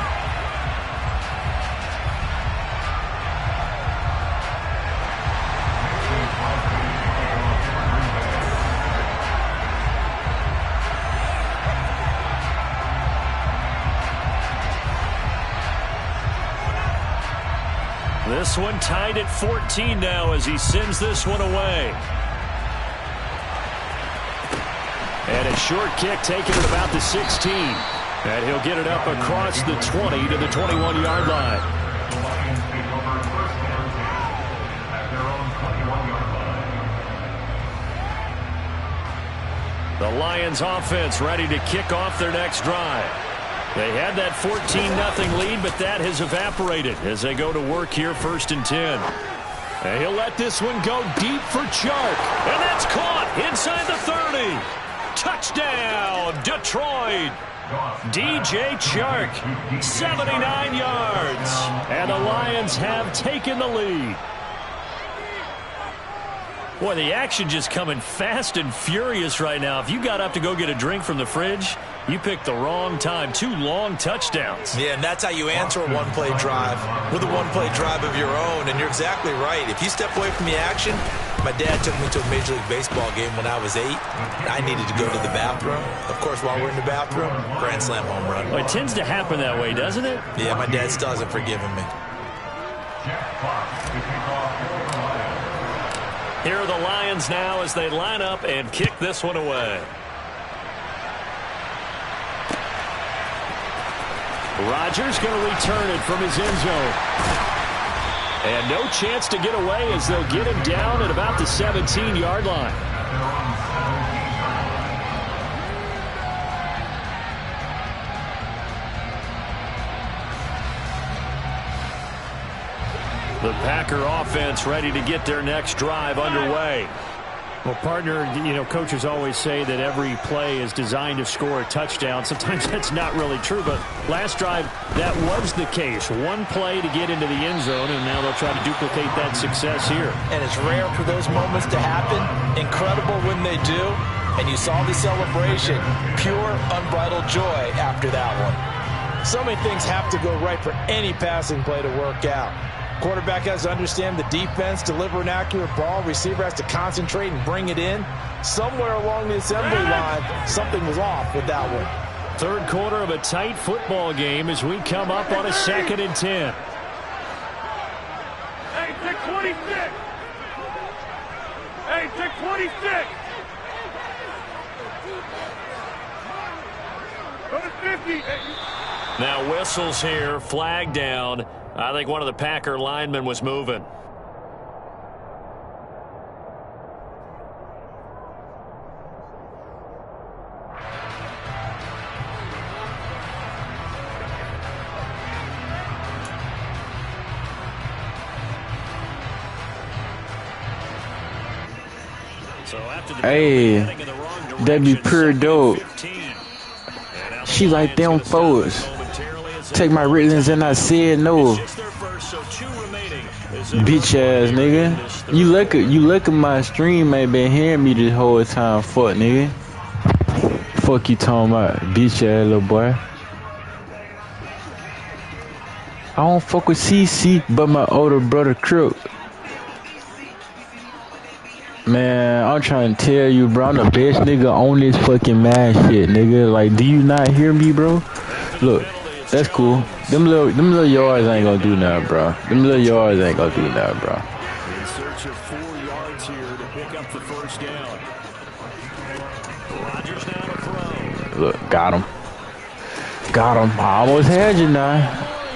Speaker 3: This one tied at 14 now as he sends this one away. And a short kick taken at about the 16. And he'll get it up across the 20 to the 21-yard line.
Speaker 12: The Lions take over first and 10 at their own 21-yard line.
Speaker 3: The Lions offense ready to kick off thetheir next drive. They had that 14-0 lead, but that has evaporated as they go to work here, 1st and 10. And he'll let this one go deep for Chark. And that's caught inside the 30. Touchdown, Detroit. DJ Chark, 79 yards. And the Lions have taken the lead. Boy, the action just coming fast and furious right now. If you got up to go get a drink from the fridge, you picked the wrong time. 2 long touchdowns.
Speaker 4: Yeah, and that's how you answer a one-play drive with a one-play drive of your own. And you're exactly right. If you step away from the action, my dad took me to a Major League Baseball game when I was 8. I needed to go to the bathroom. Of course, while we're in the bathroom, grand slam home run.
Speaker 3: Well, it tends to happen that way, doesn't it?
Speaker 4: Yeah, my dad still hasn't forgiven me.
Speaker 12: Jeff Fox to kick off for the Lions.
Speaker 3: Here are the Lions now as they line up and kick this one away. Rodgers going to return it from his end zone. And no chance to get away as they'll get him down at about the 17-yard line. The Packer offense ready to get their next drive underway. Well, partner, coaches always say that every play is designed to score a touchdown. Sometimes that's not really true, but last drive, that was the case. One play to get into the end zone, and now they'll try to duplicate that success here.
Speaker 4: And it's rare for those moments to happen. Incredible when they do. And you saw the celebration. Pure, unbridled joy after that one. So many things have to go right for any passing play to work out. Quarterback has to understand the defense, deliver an accurate ball. Receiver has to concentrate and bring it in. Somewhere along the assembly line, something was off with that one.
Speaker 3: Third quarter of a tight football game as we come up on a 2nd and 10.
Speaker 13: Hey, take 26. Hey, take 26. Go to 50.
Speaker 3: Now whistles here, flag down. I think one of the Packer linemen was moving.
Speaker 14: Hey, that be pure dope. She like them forwards. Take my Ritalins and I said no. Bitch ass nigga. You look at my stream, ain't been hearing me this whole time, fuck nigga. Fuck you talking about, bitch ass little boy. I don't fuck with CC, but my older brother Crook. Man, I'm trying to tell you, bro, I'm the best nigga on this fucking mad shit, nigga. Like, do you not hear me, bro? Look, that's cool. Them little yards ain't gonna do nothing, bro. Them little yards ain't gonna do nothing, bro.
Speaker 3: In search of 4 yards here to pick up the first down. Rodgers now to throw.
Speaker 14: Look, got him. Got him. I almost had you now.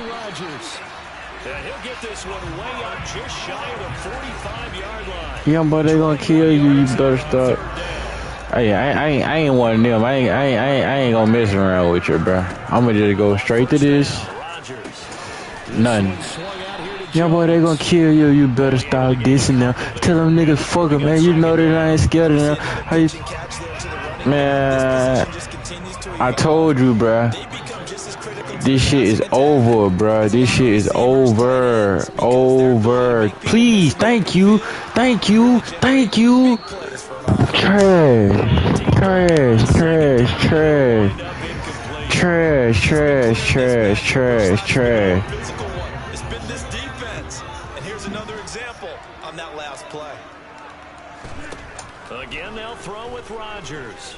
Speaker 3: Rodgers. He'll get this one way up just shy of the 45-yard line.
Speaker 14: Yeah, but they gonna kill you. You better stop. Hey, I ain't one of them. I ain't gonna mess around with you, bro. I'm gonna just go straight to this. Nothing. Yeah, boy, they gonna kill you. You better stop dissing them. Tell them niggas fuck it, man. You know that I ain't scared of them. How you... Man, I told you, bro. This shit is over, bro. This shit is over. Over. Please, thank you. Thank you. Thank you. Trash. Trash. Trash. Trash. Trash. Trash. Trash. Trash. Trash.
Speaker 4: It's been this defense. And here's another example on that last play.
Speaker 3: Again, they'll throw with Rodgers.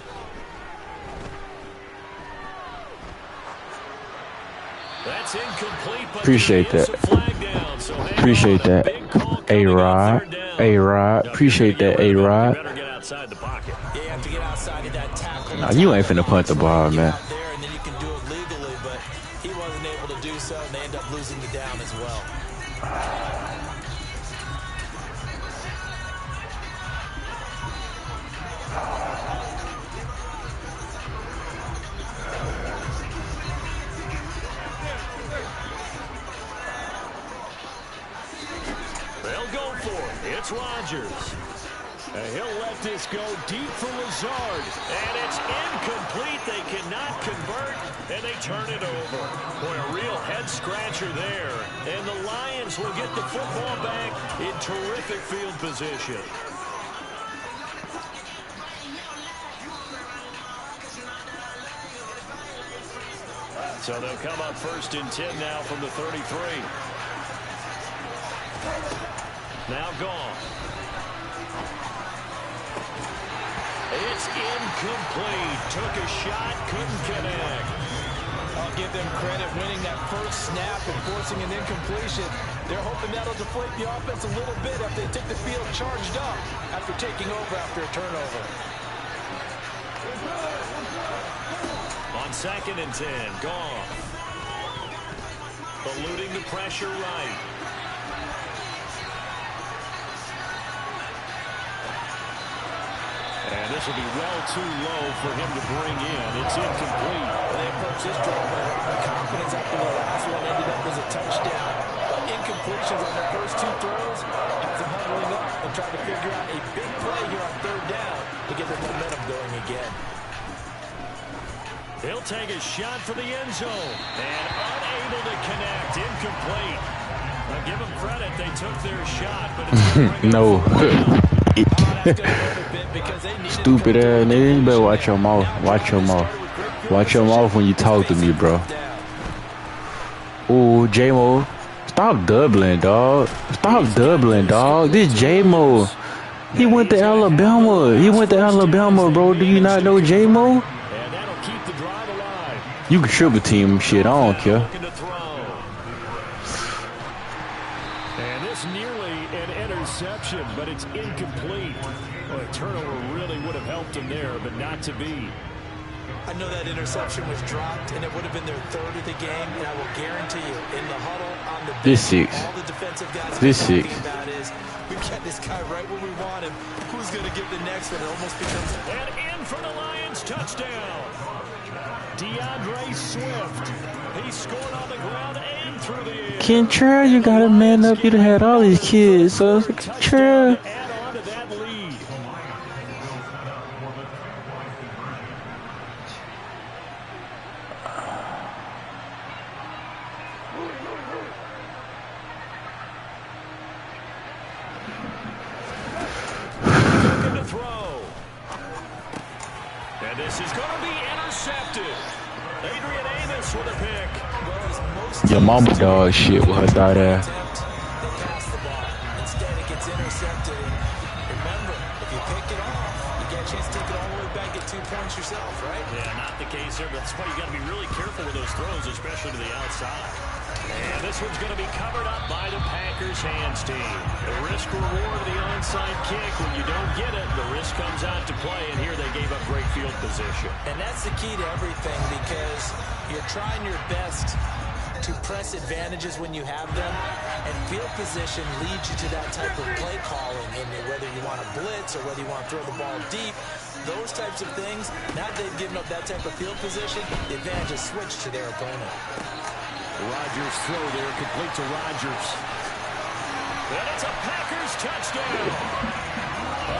Speaker 3: That's incomplete.
Speaker 14: Appreciate that. Appreciate that. A-Rod. A-Rod. Appreciate that, A-Rod. Nah, you ain't finna punt the ball, man.
Speaker 4: And then you can do it legally, but he wasn't able to do so, and they end up losing the down as well.
Speaker 3: They'll go for it. It's Rodgers. And he'll let this go deep for Lazard. And it's incomplete. They cannot convert, and they turn it over. Boy, a real head-scratcher there. And the Lions will get the football back in terrific field position. So they'll come up 1st and 10 now from the 33. Now gone. It's incomplete. Took a shot, couldn't connect.
Speaker 4: I'll give them credit winning that first snap and forcing an incompletion. They're hoping that'll deflate the offense a little bit after they took the field charged up after taking over after a turnover.
Speaker 3: On 2nd and 10, gone. Eluding the pressure right. And this will be well too low for him to bring in. It's incomplete.
Speaker 4: They approach this drive with a lot of confidence after the last one ended up as a touchdown. incompletions on their first 2 throws has them huddling up and trying to figure out a big play here on 3rd down to get their momentum going again.
Speaker 2: He'll take a shot for the end zone and unable to connect. Incomplete. Now give them credit. They took their shot, but it's
Speaker 14: no. Stupid ass nigga. You better watch your mouth. Watch your mouth. Watch your mouth when you talk to me, bro. Ooh, J-Mo. Stop doubling, dog. Stop doubling, dog. This J-Mo. He went to Alabama. He went to Alabama, bro. Do you not know J-Mo? You can triple team shit. I don't care.
Speaker 2: And this nearly an interception, but it's incomplete. Well, a turnover really would have helped him there, but not to be.
Speaker 4: I know that interception was dropped, and it would have been their 3rd of the game, and I will guarantee you, in the huddle, on the bench, all the defensive guys are talking about is, we've got this guy right where we want him. Who's going to give the next one? It almost becomes...
Speaker 2: And in for the Lions, touchdown. DeAndre Swift. He scored on the ground and through the air.
Speaker 14: Kentrell, you got a man up. You'd have had all these kids. So it's like, Kentrell.
Speaker 2: Add on to that lead. Looking to throw. And this is going to be intercepted. Adrian Amos with a pick.
Speaker 14: Your mama dog shit with her thought ass.
Speaker 4: Instead, it gets intercepted. And remember, if you pick it off, you get a chance to take it all the way back, get 2 points yourself, right?
Speaker 2: Yeah, not the case here, but that's why you got to be really careful with those throws, especially to the outside. And this one's going to be covered up by the Packers hands team. The risk reward of the onside kick. When you don't get it, the risk comes out to play, and here they gave up great field position.
Speaker 4: And that's the key to everything, because you're trying your best to press advantages when you have them, and field position leads you to that type of play calling, and whether you want to blitz or whether you want to throw the ball deep, those types of things. Now they've given up that type of field position, the advantage is switched to their opponent.
Speaker 2: Rodgers throw there, complete to Rodgers. And it's a Packers touchdown.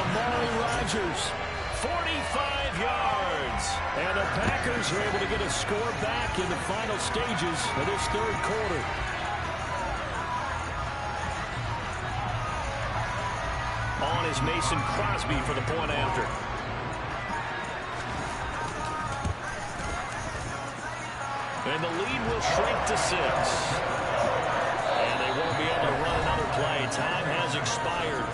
Speaker 2: Amari Rodgers, 45 yards. And the Packers are able to get a score back in the final stages of this 3rd quarter. On is Mason Crosby for the point after. And the lead will shrink to 6. And they won't be able to run another play. Time has expired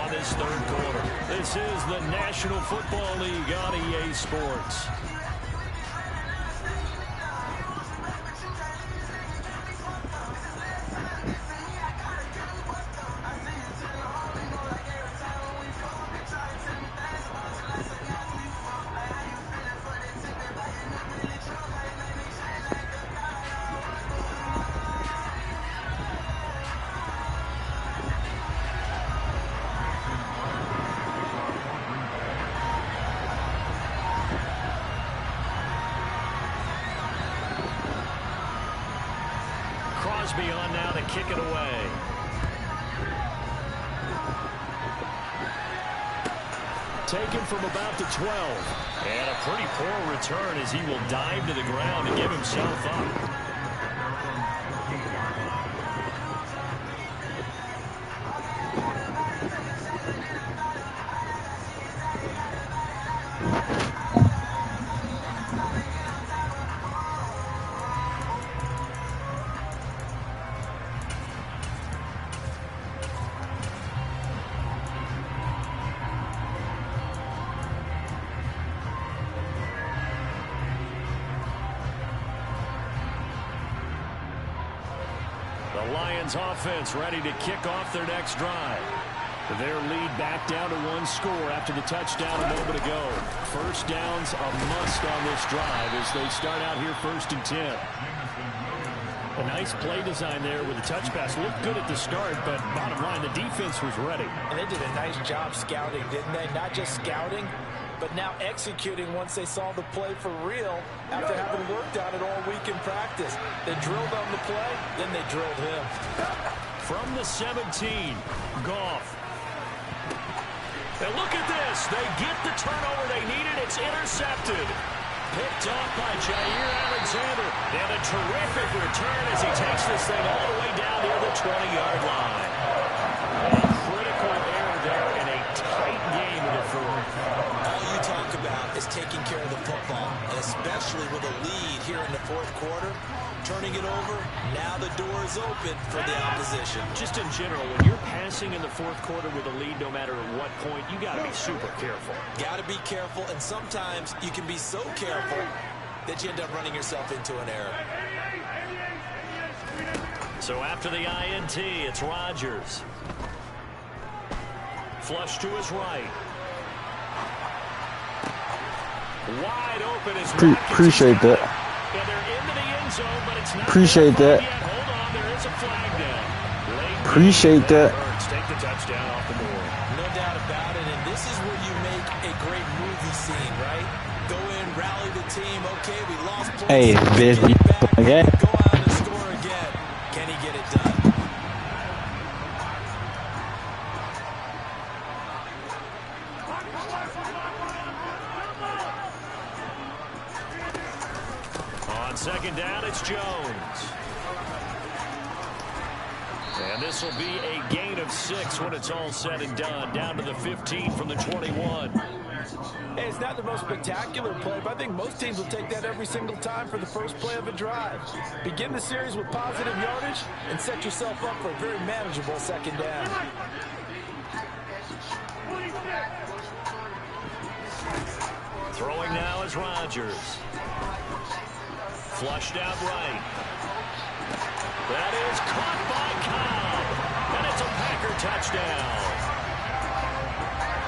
Speaker 2: on this 3rd quarter. This is the National Football League on EA Sports. Crosby on now to kick it away. Taken from about the 12. And a pretty poor return as he will dive to the ground and give himself up. The Lions offense ready to kick off their next drive. Their lead back down to 1 score after the touchdown a moment ago. First down's a must on this drive as they start out here 1st and 10. A nice play design there with the touch pass. Looked good at the start, but bottom line, the defense was ready.
Speaker 4: And they did a nice job scouting, didn't they? Not just scouting, but now executing once they saw the play for real after having worked on it all week in practice. They drilled on the play, then they drilled him.
Speaker 2: From the 17, Goff. And look at this. They get the turnover they needed. It's intercepted. Picked off by Jair Alexander. And a terrific return as he takes this thing all the way down near the 20-yard line. A critical error there in a tight game in the fourth.
Speaker 4: All you talk about is taking care of the football, and especially with a lead here in the fourth quarter. Turning it over, now the door is open for the opposition.
Speaker 2: Just in general, when you're passing in the fourth quarter with a lead, no matter at what point, you got to be super careful.
Speaker 4: Got to be careful, and sometimes you can be so careful that you end up running yourself into an error.
Speaker 2: So after the INT, it's Rodgers. Flush to his right. Wide open is
Speaker 14: appreciate that.
Speaker 2: And they're into the end zone, but it's not
Speaker 14: appreciate that.
Speaker 2: Hold on, there is a flag down.
Speaker 14: Appreciate that.
Speaker 2: Take the touchdown off the board.
Speaker 4: No doubt about it, and this is where you make a great movie scene, right? Go in, rally the team. Okay, we lost points.
Speaker 14: Hey, bitch, again.
Speaker 4: Go out and score again. Can he get it done?
Speaker 2: Second down, it's Jones. And this will be a gain of 6 when it's all said and done. Down to the 15 from the 21.
Speaker 4: Hey, it's not the most spectacular play, but I think most teams will take that every single time for the first play of a drive. Begin the series with positive yardage and set yourself up for a very manageable second down.
Speaker 2: Throwing now is Rodgers. Flushed out right. That is caught by Cobb. And it's a Packer touchdown.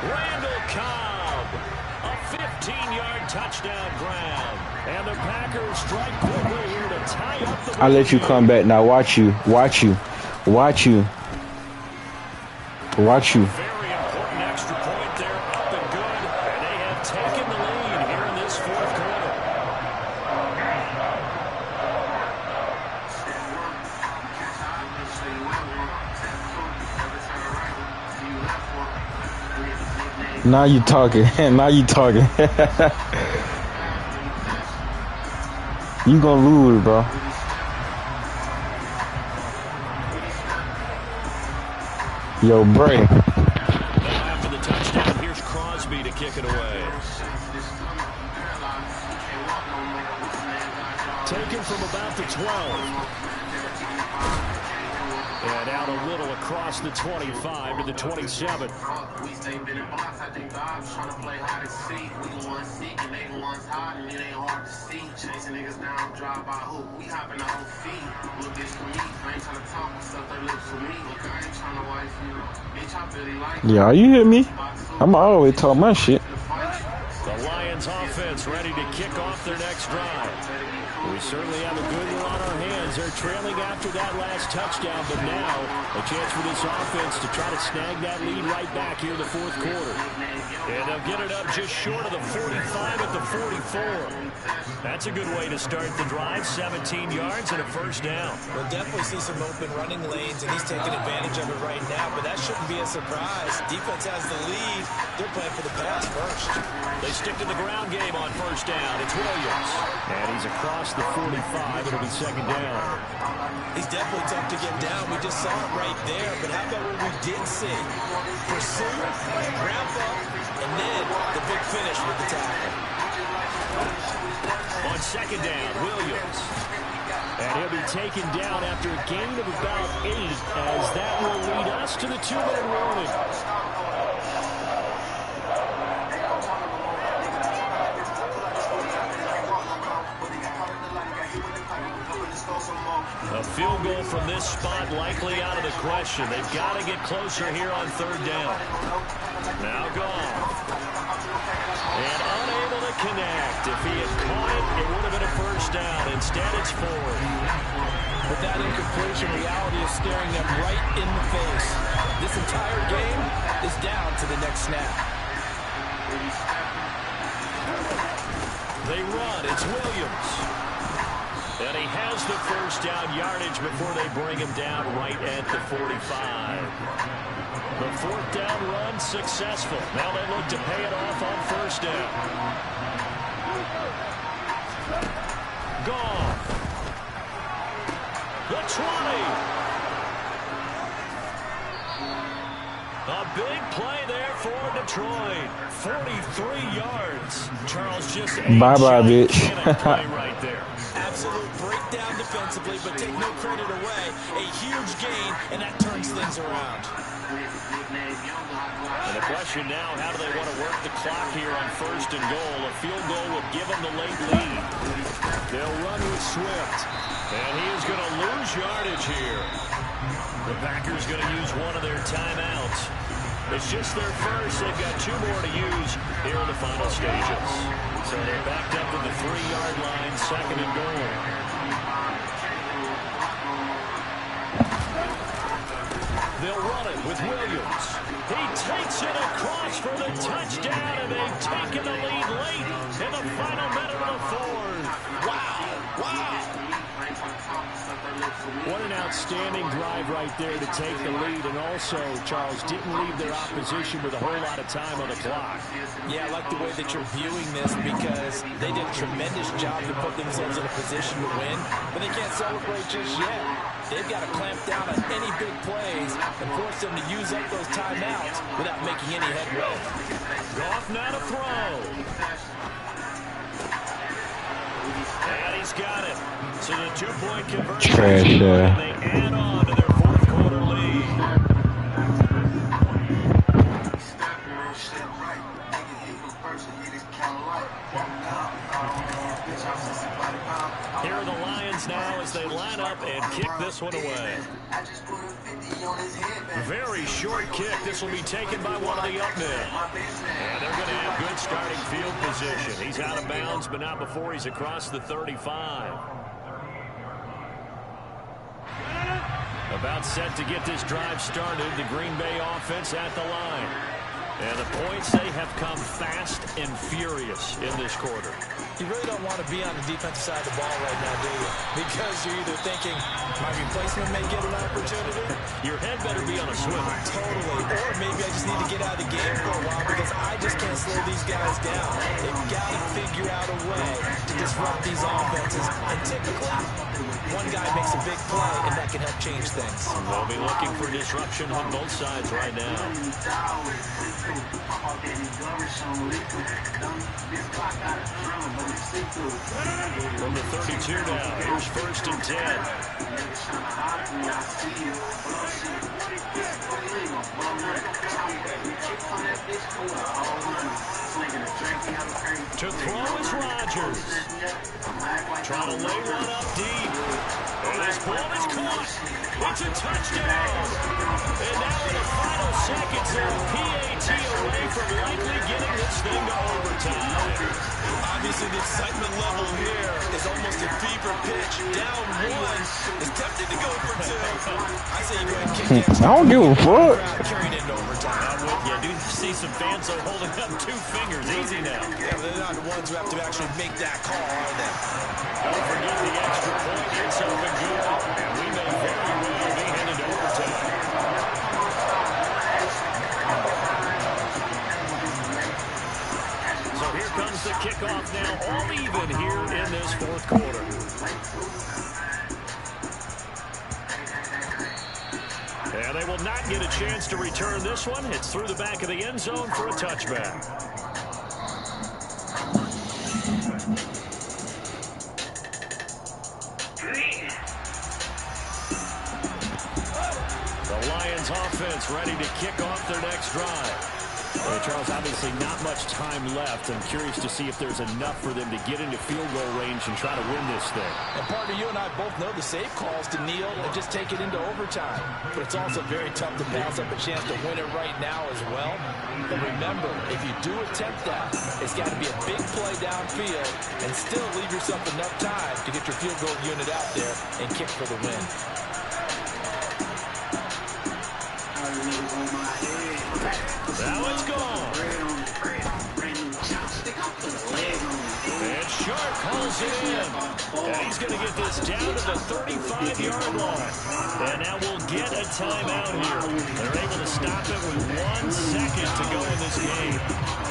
Speaker 2: Randall Cobb. A 15-yard touchdown grab. And the Packers strike quickly here to tie up the...
Speaker 14: I'll let you come back now. Watch you. Watch you. Watch you. Watch you.
Speaker 2: Very important extra point there. Up and good. And they have taken the lead here in this fourth quarter.
Speaker 14: Now you talking. Now you talking. You gonna lose, bro. Yo, Bray.
Speaker 2: After the touchdown, here's Crosby to kick it away. Taken from about the 12. And out a little across the 25 to the 27.
Speaker 15: We stay been in blocks, I think God's trying to play hide and seek. We the ones seeking, they the ones hiding, it ain't hard to see. Chasing niggas down, drive by hook, we hopping our own feet. Look, this for me, I ain't trying to talk, stuff they lips for me. Look, I ain't trying to wife you. Bitch, I really like you.
Speaker 14: Yeah, you hear me? I'm always talk my shit.
Speaker 2: The Lions offense ready to kick off their next drive. We certainly have a good one on our hands. They're trailing after that last touchdown, but now a chance for this offense to try to snag that lead right back here in the fourth quarter. And they'll get it up just short of the 45 at the 44. That's a good way to start the drive. 17 yards and a first down.
Speaker 4: We'll definitely see some open running lanes, and he's taking advantage of it right now, but that shouldn't be a surprise. Defense has the lead. They're playing for the pass first.
Speaker 2: They stick to the ground game on first down. It's Williams. And he's across the 45. It'll be second down.
Speaker 4: He's definitely tough to get down. We just saw it right there. But how about what we did see? Pursue, wrap up, and then the big finish with the tackle.
Speaker 2: On second down, Williams. And he'll be taken down after a gain of about 8, as that will lead us to the 2-minute warning. A field goal from this spot likely out of the question. They've got to get closer here on third down. Now Goff. And unable to connect. If he had caught it, it would have been a first down. Instead, it's 4.
Speaker 4: With that incompletion, reality is staring them right in the face. This entire game is down to the next snap.
Speaker 2: They run. It's Williams. And he has the first down yardage before they bring him down right at the 45. The fourth down run successful. Now they look to pay it off on first down. Gone. The 20. A big play there for Detroit. 43 yards. Charles just
Speaker 14: bye-bye, bitch.
Speaker 2: play right there.
Speaker 4: Absolute breakdown defensively, but take no credit away. A huge gain, and that turns things around.
Speaker 2: And the question now, how do they want to work the clock here on first and goal? A field goal would give them the late lead. They'll run with Swift. And he is going to lose yardage here. The Packers going to use one of their timeouts. It's just their first. They've got 2 more to use here in the final stages. So they're backed up to the 3-yard line, second and goal. They'll run it with Williams. He takes it across for the touchdown, and they've taken the lead late in the final minute of the fourth. Wow.
Speaker 3: What an outstanding drive right there to take the lead, and also, Charles, didn't leave their opposition with a whole lot of time on the clock.
Speaker 4: Yeah, I like the way that you're viewing this because they did a tremendous job to put themselves in a position to win, but they can't celebrate just yet. They've got to clamp down on any big plays and force them to use up those timeouts without making any headway.
Speaker 2: Goff now to throw. And he's got it. So the 2-point conversion.
Speaker 14: Trash,
Speaker 2: They add on to their fourth quarter lead. Here are the Lions now as they line up and kick this one away. Very short kick. This will be taken by one of the up men. And they're going to have good starting field position. He's out of bounds, but not before he's across the 35. About set to get this drive started. The Green Bay offense at the line. And the points, they have come fast and furious in this quarter.
Speaker 4: You really don't want to be on the defensive side of the ball right now, do you? Because you're either thinking, my replacement may get an opportunity.
Speaker 2: Your head better be on a swivel.
Speaker 4: Totally. Or maybe I just need to get out of the game for a while because I just can't slow these guys down. They've got to figure out a way to disrupt these offenses. And typically, one guy makes a big play, and that can help change things.
Speaker 2: They'll be looking for disruption on both sides right now. From the 32 now, here's first and 10. To throw is Rodgers. Trying to lay one up deep. And this ball is caught. It's a touchdown. And now in the final seconds, they're a PAT away from likely getting this thing to overtime.
Speaker 4: Obviously, the excitement level here is almost a fever pitch. Down one is tempted to go for 2. I say you go ahead and kick it.
Speaker 14: I don't give a fuck.
Speaker 4: Carried into overtime.
Speaker 2: I'm with you. I do see some fans are holding up 2 fingers. Easy now.
Speaker 4: Yeah, they're not the ones who have to actually make that call, are they?
Speaker 2: Don't forget the extra point. It's up and good. And we may very well be headed to overtime. So here comes the kickoff now, all even here in this fourth quarter. And they will not get a chance to return this one. It's through the back of the end zone for a touchback. The Lions offense ready to kick off their next drive. Well, Charles, obviously not much time left. I'm curious to see if there's enough for them to get into field goal range and try to win this thing.
Speaker 4: And partner, you and I both know the safe calls to kneel and just take it into overtime. But it's also very tough to pass up a chance to win it right now as well. But remember, if you do attempt that, it's got to be a big play downfield and still leave yourself enough time to get your field goal unit out there and kick for the win.
Speaker 2: Now it's gone. drills it in. And he's going to get this down to the 35-yard line. And now we'll get a timeout here. They're able to stop it with 1 second to go in this game.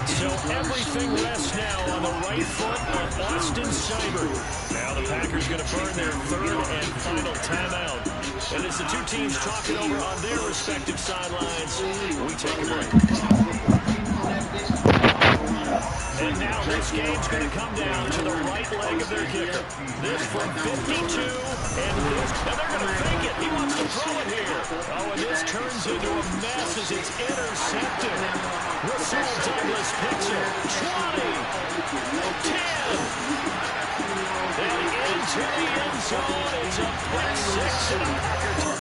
Speaker 2: So everything rests now on the right foot of Austin Seibert. Now the Packers going to burn their third and final timeout. And as the two teams talk it over on their respective sidelines, we take a break. And now this game's going to come down to the right leg of their kicker. This from 52, and they're going to fake it. He wants to throw it here. Oh, and this turns into a mess as it's intercepted. Rasul Douglas picks it. 20, 10, and into the end zone. It's a pick six and a Packer